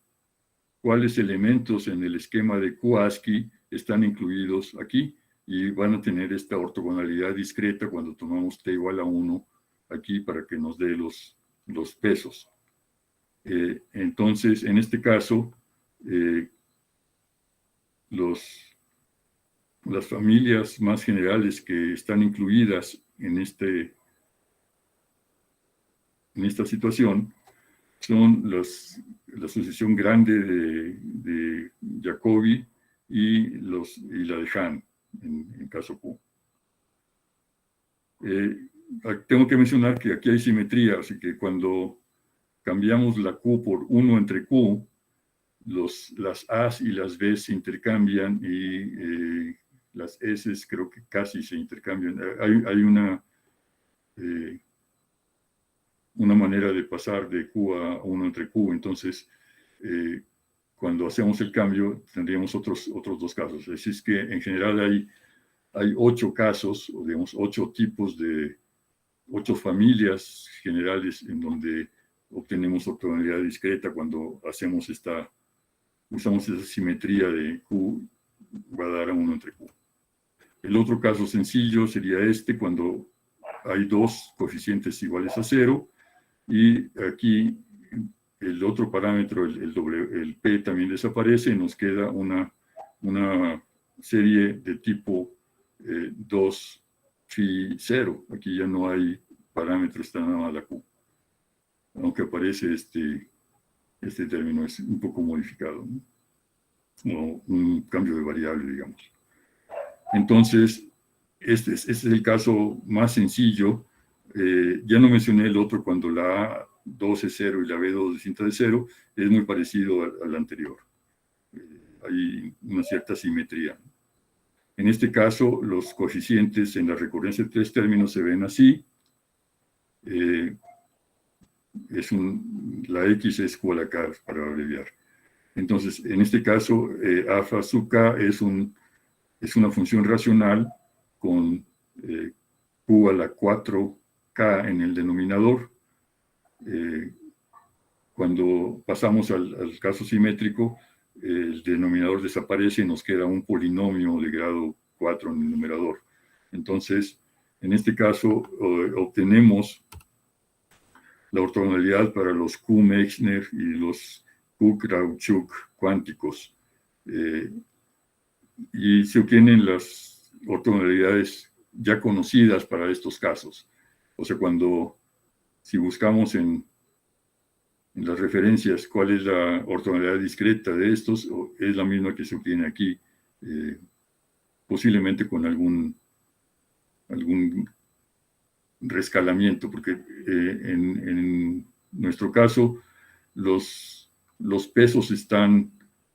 cuáles elementos en el esquema de Q-ASCII están incluidos aquí y van a tener esta ortogonalidad discreta cuando tomamos t igual a 1 aquí para que nos dé los pesos. Entonces, en este caso, las familias más generales que están incluidas en esta situación son la sucesión grande de Jacobi y la de Hahn, en caso Q. Tengo que mencionar que aquí hay simetría, así que cuando cambiamos la Q por 1 entre Q, las A's y las B's se intercambian y las S's creo que casi se intercambian. Hay una manera de pasar de Q a 1 entre Q, entonces cuando hacemos el cambio tendríamos otros dos casos. Así es que en general hay 8 casos, o digamos 8 familias generales en donde obtenemos ortogonalidad discreta cuando usamos esa simetría de Q va a dar a 1 entre Q. El otro caso sencillo sería cuando hay dos coeficientes iguales a 0 y aquí el otro parámetro, el P, también desaparece y nos queda una serie de tipo 2φ0. Aquí ya no hay parámetro, está nada más la Q. Aunque aparece este término, es un poco modificado, ¿no? O un cambio de variable, digamos. Entonces, este es el caso más sencillo. Ya no mencioné el otro cuando la A2 es 0 y la B2 distinta de 0, es muy parecido al anterior. Hay una cierta simetría. En este caso, los coeficientes en la recurrencia de tres términos se ven así. La X es igual a K, para abreviar. Entonces, en este caso, alfa sub K es una función racional con Q a la 4K en el denominador. Cuando pasamos al caso simétrico, el denominador desaparece y nos queda un polinomio de grado 4 en el numerador. Entonces, en este caso, obtenemos la ortogonalidad para los Q-Meixner y los Q-Kravchuk cuánticos. Y se obtienen las ortogonalidades ya conocidas para estos casos. O sea, si buscamos en las referencias cuál es la ortogonalidad discreta de estos, es la misma que se obtiene aquí, posiblemente con algún rescalamiento, porque en nuestro caso los pesos están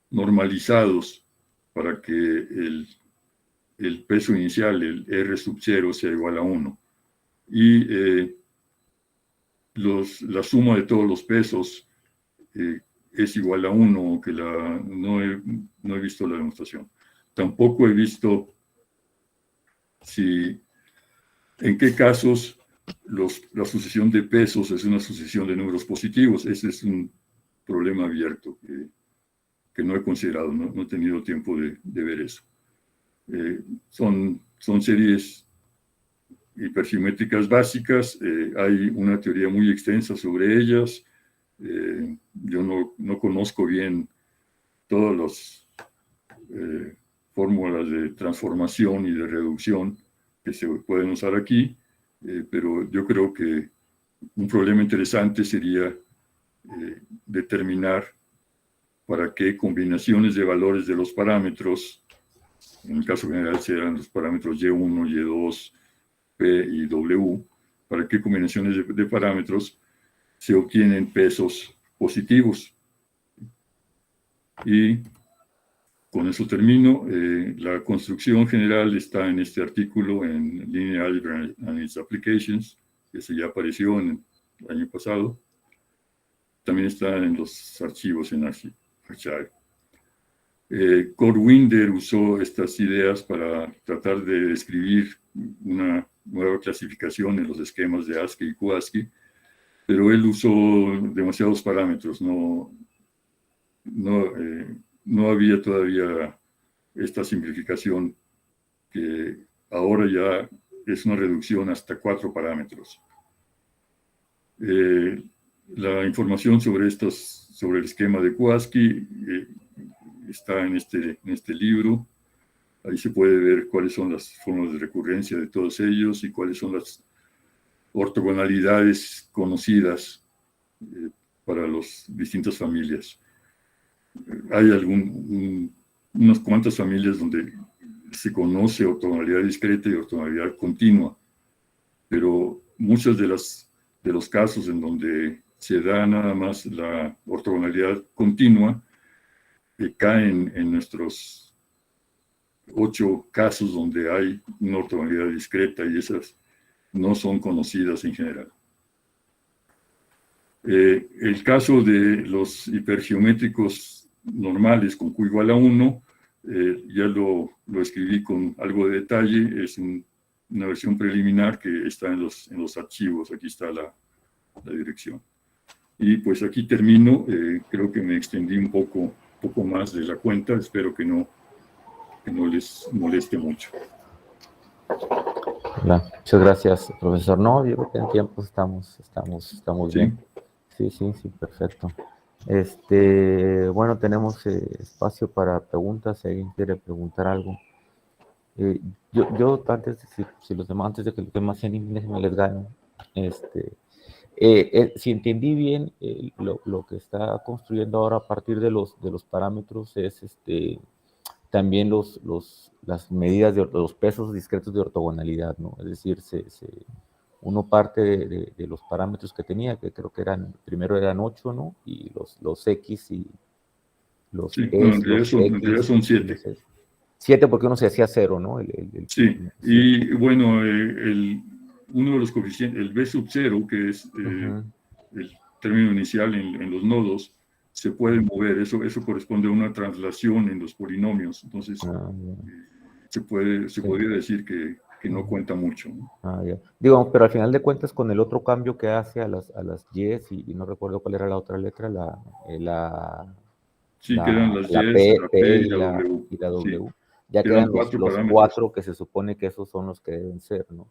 normalizados para que el peso inicial, el R sub 0, sea igual a 1. Y la suma de todos los pesos es igual a 1, que no he visto la demostración. Tampoco he visto en qué casos la sucesión de pesos es una sucesión de números positivos. Ese es un problema abierto que no he considerado, no he tenido tiempo de ver eso. Son series hipersimétricas básicas, hay una teoría muy extensa sobre ellas. Yo no conozco bien todas las fórmulas de transformación y de reducción que se pueden usar aquí, pero yo creo que un problema interesante sería determinar para qué combinaciones de valores de los parámetros, en el caso general serán los parámetros Y1, Y2, P y W, para qué combinaciones de parámetros se obtienen pesos positivos. Y con eso termino. La construcción general está en este artículo en Linear Algebra and its Applications, que se ya apareció en el año pasado. También está en los archivos en Archive. Kurt Winder usó estas ideas para tratar de describir una nueva clasificación en los esquemas de ASCII y QASCII, pero él usó demasiados parámetros, no había todavía esta simplificación que ahora ya es una reducción hasta 4 parámetros. La información sobre el esquema de QASCII está en este libro. Ahí se puede ver cuáles son las formas de recurrencia de todos ellos y cuáles son las ortogonalidades conocidas para las distintas familias. Hay unas cuantas familias donde se conoce ortogonalidad discreta y ortogonalidad continua, pero muchos de los casos en donde se da nada más la ortogonalidad continua caen en nuestros 8 casos donde hay una ortogonalidad discreta, y esas no son conocidas en general. El caso de los hipergeométricos normales con Q igual a 1, ya lo escribí con algo de detalle. Es una versión preliminar que está en los archivos. Aquí está la dirección. Y pues aquí termino. Creo que me extendí un poco más de la cuenta. Espero que no les moleste mucho. Hola, muchas gracias, profesor. No, yo creo que en tiempo estamos ¿Sí? bien. Sí, perfecto. Bueno, tenemos espacio para preguntas, si alguien quiere preguntar algo. Yo antes de antes de que los demás en inglés me les ganen, si entendí bien, lo que está construyendo ahora a partir de los parámetros es también las medidas de los pesos discretos de ortogonalidad, ¿no? Es decir, uno parte de los parámetros que tenía, que creo que primero eran 8, ¿no? Y los X y los Sí, E, no, los en realidad son 7. 7 porque uno se hacía 0, ¿no? Sí, y bueno, uno de los coeficientes, el B sub 0, que es el término inicial en los nodos, se puede mover. Eso corresponde a una translación en los polinomios. Entonces, se podría decir que no cuenta mucho, ¿no? Ya. Digo, pero al final de cuentas, con el otro cambio que hace a las Y's, y no recuerdo cuál era la otra letra, Sí, quedan las la Y's, la P y y la W. la W. Sí, Ya quedan los 4 4 que se supone que esos son los que deben ser, ¿no?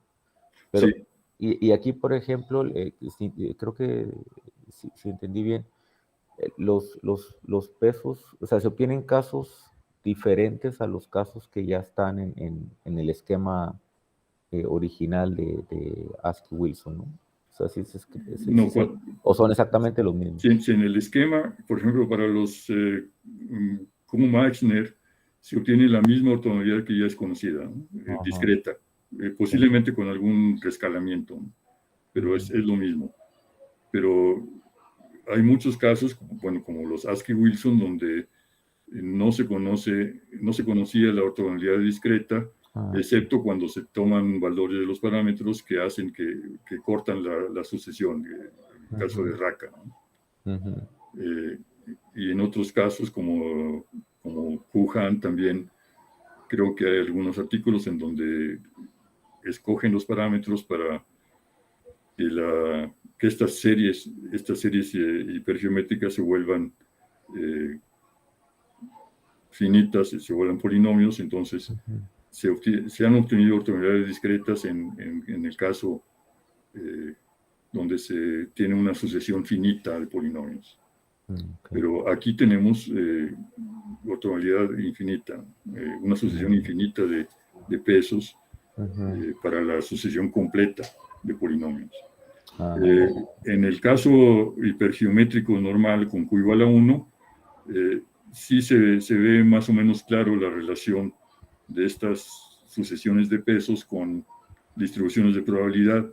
Pero, sí. y aquí, por ejemplo, creo que si entendí bien, los pesos, o sea, se obtienen casos diferentes a los casos que ya están en el esquema original de ASCII Wilson, ¿no? O sea, No, o son exactamente los mismos. Si en el esquema, por ejemplo, para los como Meixner, se obtiene la misma ortogonalidad que ya es conocida, ¿no? Discreta, posiblemente con algún rescalamiento, ¿no? Pero es lo mismo. Pero hay muchos casos, bueno, como los ASCII Wilson, donde no se conocía la ortogonalidad discreta, excepto cuando se toman valores de los parámetros que hacen que cortan la sucesión, en el caso de Raka, ¿no? Y en otros casos, como Kuhan, también creo que hay algunos artículos en donde escogen los parámetros para que estas series hipergeométricas se vuelvan finitas, se vuelvan polinomios. Entonces se han obtenido ortogonalidades discretas en el caso donde se tiene una sucesión finita de polinomios. Pero aquí tenemos ortogonalidad infinita, una sucesión infinita de pesos para la sucesión completa de polinomios. En el caso hipergeométrico normal con Q igual a 1, sí se ve más o menos claro la relación de estas sucesiones de pesos con distribuciones de probabilidad.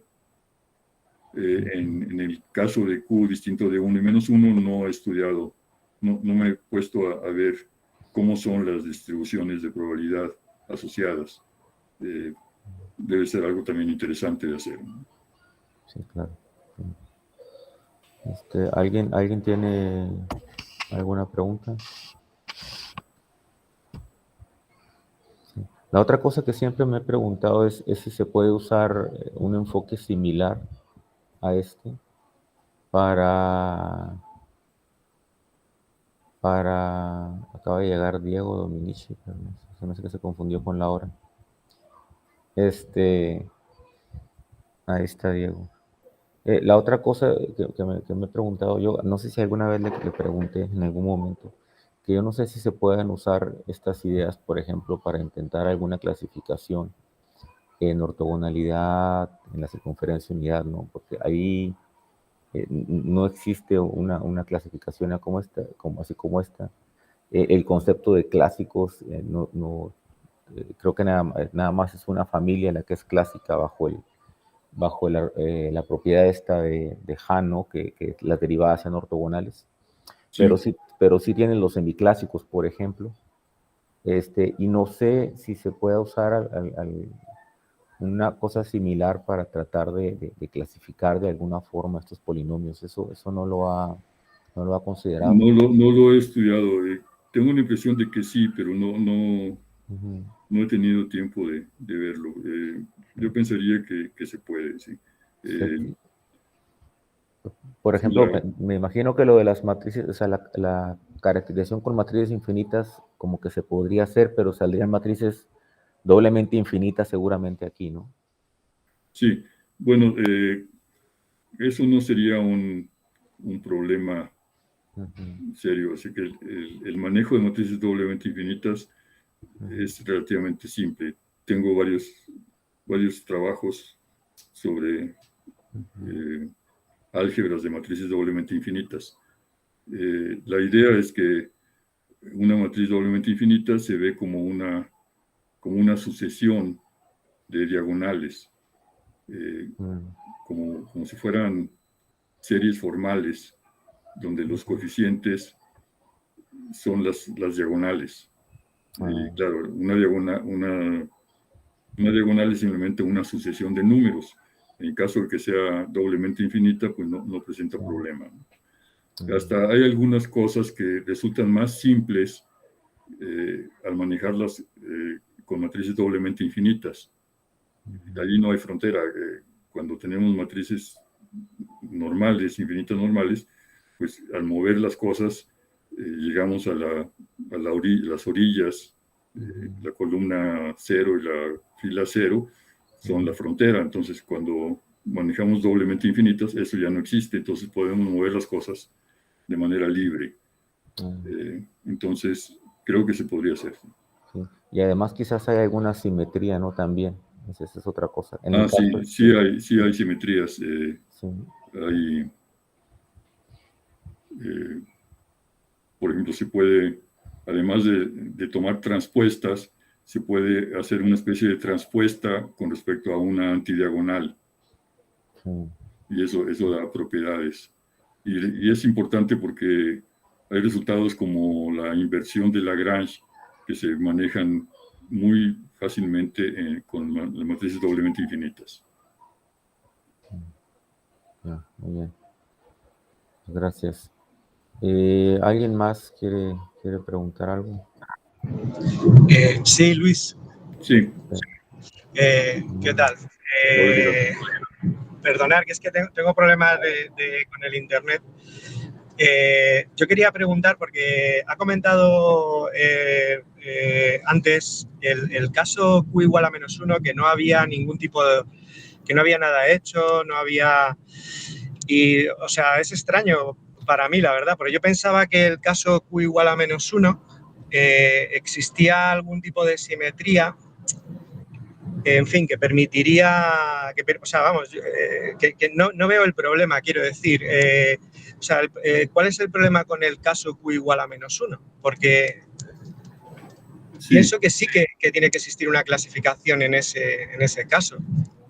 En el caso de Q distinto de 1 y menos 1 no he estudiado, no me he puesto a ver cómo son las distribuciones de probabilidad asociadas. Debe ser algo también interesante de hacer, ¿no? Sí, claro. ¿Alguien tiene alguna pregunta? Sí. La otra cosa que siempre me he preguntado es si se puede usar un enfoque similar a este para acaba de llegar Diego Dominici, pero no sé que se confundió con la hora. Ahí está Diego. La otra cosa que me he preguntado yo, no sé si alguna vez le pregunté en algún momento, que yo no sé si se pueden usar estas ideas, por ejemplo, para intentar alguna clasificación en ortogonalidad, en la circunferencia unidad, ¿no? Porque ahí no existe una clasificación así como esta. El concepto de clásicos, creo que nada más es una familia la que es clásica bajo la propiedad esta de Han, ¿no? Que las derivadas sean ortogonales. Sí. Pero sí tienen los semiclásicos, por ejemplo. Y no sé si se puede usar una cosa similar para tratar de clasificar de alguna forma estos polinomios. Eso no lo ha considerado. No lo he estudiado. Tengo la impresión de que sí, pero no he tenido tiempo de verlo. Yo pensaría que se puede, sí. Por ejemplo, me imagino que lo de las matrices, o sea, la caracterización con matrices infinitas como que se podría hacer, pero saldrían matrices doblemente infinitas seguramente aquí, ¿no? Sí, bueno, eso no sería un problema serio, así que el manejo de matrices doblemente infinitas es relativamente simple. Tengo varios trabajos sobre álgebras de matrices doblemente infinitas. La idea es que una matriz doblemente infinita se ve como una sucesión de diagonales, como si fueran series formales, donde los coeficientes son las diagonales. Claro, una diagonal es simplemente una sucesión de números. En caso de que sea doblemente infinita, pues no presenta problema. Hasta hay algunas cosas que resultan más simples al manejarlas con matrices doblemente infinitas. Allí no hay frontera. Cuando tenemos matrices normales, infinitas normales, pues al mover las cosas llegamos a las orillas, la columna 0 y la fila 0 son la frontera. Entonces, cuando manejamos doblemente infinitas, eso ya no existe. Entonces, podemos mover las cosas de manera libre. Entonces, creo que se podría hacer. Sí. Y además quizás hay alguna simetría, ¿no? También Esa es otra cosa. En el Sí, caso, sí hay simetrías. sí. Hay, por ejemplo, se puede, además de tomar transpuestas, se puede hacer una especie de transpuesta con respecto a una antidiagonal. Sí. Y eso da propiedades. Y es importante porque hay resultados como la inversión de Lagrange que se manejan muy fácilmente con las matrices doblemente infinitas. Ya, muy bien. Gracias. ¿Alguien más quiere preguntar algo? Sí, Luis. Sí. ¿Qué tal? Perdonar, que es que tengo problemas con el internet. Yo quería preguntar, porque ha comentado antes el caso Q igual a -1, que no había ningún tipo de, que no había nada hecho, no había... Y, o sea, es extraño para mí, la verdad, porque yo pensaba que el caso Q igual a -1 existía algún tipo de simetría, en fin, que permitiría, o sea, vamos, que no veo el problema, quiero decir. O sea, ¿cuál es el problema con el caso Q igual a -1? Porque sí, pienso que sí que tiene que existir una clasificación en ese caso.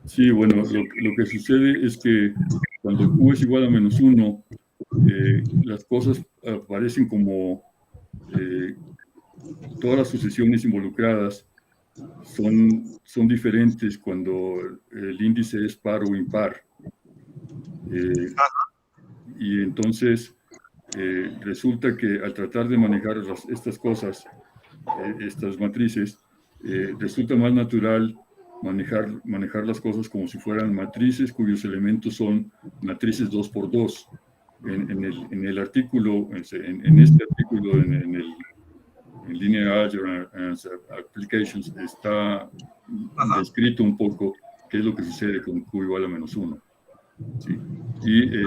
Sí, bueno, lo que sucede es que cuando Q es igual a -1, las cosas aparecen como todas las sucesiones involucradas son diferentes cuando el índice es par o impar. Y entonces resulta que al tratar de manejar estas cosas, estas matrices, resulta más natural manejar las cosas como si fueran matrices cuyos elementos son matrices 2×2. En el artículo, en este artículo, en Linear Algebra and Applications, está descrito un poco qué es lo que sucede con Q igual a -1. ¿Sí? Y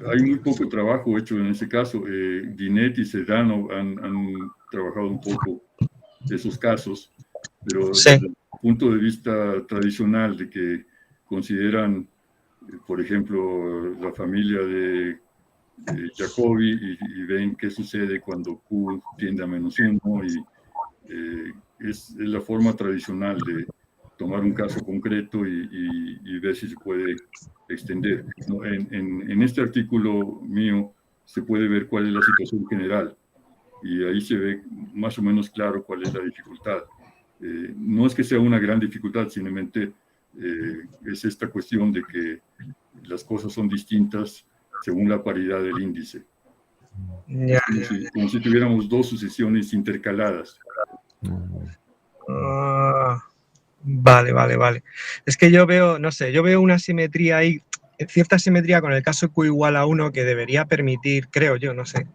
hay muy poco trabajo hecho en ese caso. Guinet y Sedano han trabajado un poco de esos casos, pero Sí. desde el punto de vista tradicional de que consideran, por ejemplo, la familia de Jacobi y ven qué sucede cuando Q tiende a -1 y es la forma tradicional de tomar un caso concreto y ver si se puede extender. ¿No? En este artículo mío se puede ver cuál es la situación general y ahí se ve más o menos claro cuál es la dificultad. No es que sea una gran dificultad, simplemente es esta cuestión de que las cosas son distintas según la paridad del índice. Ya, Es como si tuviéramos dos sucesiones intercaladas. Vale. Es que yo veo, no sé, yo veo una simetría ahí, cierta simetría con el caso Q igual a 1 que debería permitir, creo yo, no sé,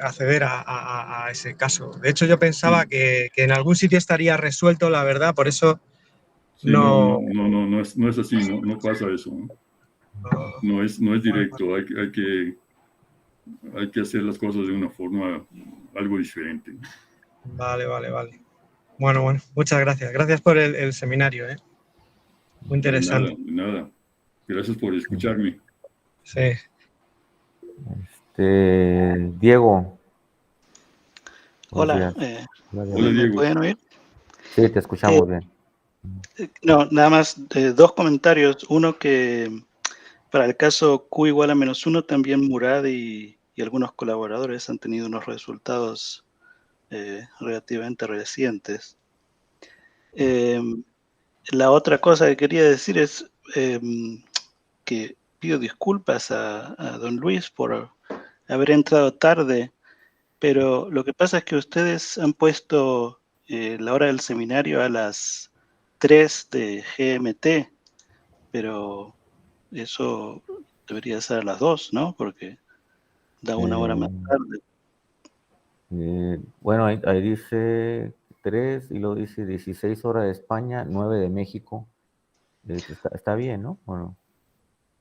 acceder a ese caso. De hecho, yo pensaba que en algún sitio estaría resuelto, la verdad, por eso sí, no es así, no pasa eso. No es directo, hay que hacer las cosas de una forma algo diferente. Vale. Bueno, muchas gracias. Gracias por el seminario, muy interesante. De nada. Gracias por escucharme. Sí. Diego. Hola, Hola, Diego. ¿me pueden oír? Sí, te escuchamos bien. No, nada más dos comentarios. Uno que para el caso Q igual a -1 también Murad y algunos colaboradores han tenido unos resultados relativamente recientes. La otra cosa que quería decir es que pido disculpas a don Luis por haber entrado tarde, pero lo que pasa es que ustedes han puesto la hora del seminario a las 3 de GMT, pero eso debería ser a las 2, ¿no? Porque da una hora más tarde. Bueno, ahí dice 3 y luego dice 16 horas de España, 9 de México. Está bien, ¿no? Bueno.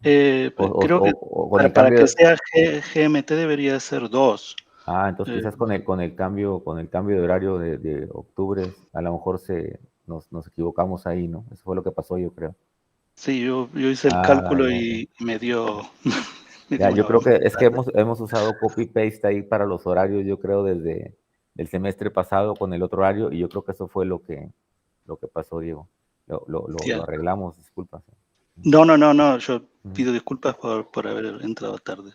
Creo que con el para que cambio sea GMT debería ser 2. Entonces quizás con el cambio de horario de octubre, a lo mejor nos equivocamos ahí, ¿no? Eso fue lo que pasó, yo creo. Sí, yo hice el cálculo y me dio... Ya, yo creo que es que hemos usado copy-paste ahí para los horarios, yo creo, desde el semestre pasado con el otro horario, y yo creo que eso fue lo que pasó, Diego. Lo arreglamos, disculpas. No, yo pido disculpas por haber entrado tarde.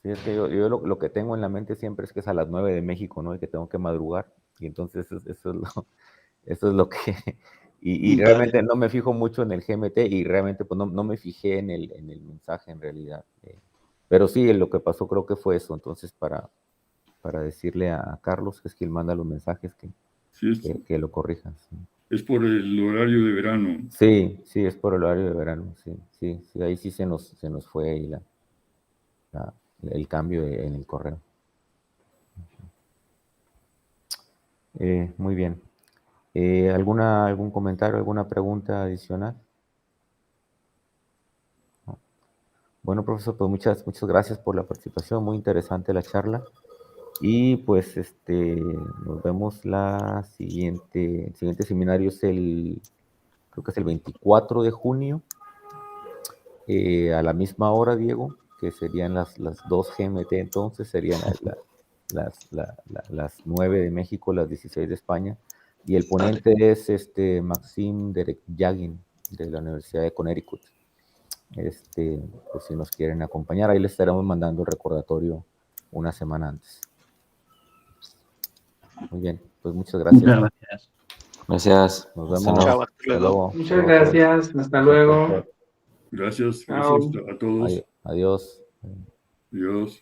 Sí, es que yo lo que tengo en la mente siempre es que es a las 9 de México, ¿no? Y que tengo que madrugar, y entonces eso es lo que... Y realmente no me fijo mucho en el GMT, y realmente pues no me fijé en el mensaje en realidad. Pero sí, lo que pasó creo que fue eso. Entonces para decirle a Carlos, que es quien manda los mensajes, que lo corrija. Sí. Es por el horario de verano. Sí, es por el horario de verano, sí, ahí sí se nos fue ahí el cambio en el correo. Muy bien. ¿Algún comentario, alguna pregunta adicional? ¿No? Bueno, profesor, pues muchas gracias por la participación, muy interesante la charla. Y pues nos vemos el siguiente seminario es creo que es el 24 de junio, a la misma hora, Diego, que serían las 2 GMT, entonces serían las 9 de México, las 16 de España. Y el ponente es Maxim Derekyagin, de la Universidad de Connecticut. Pues si nos quieren acompañar, ahí les estaremos mandando el recordatorio una semana antes. Muy bien, pues muchas gracias. Muchas gracias. Gracias, nos vemos. Chao, hasta luego. Muchas gracias, hasta luego. Gracias Chao. a todos. Adiós. Adiós.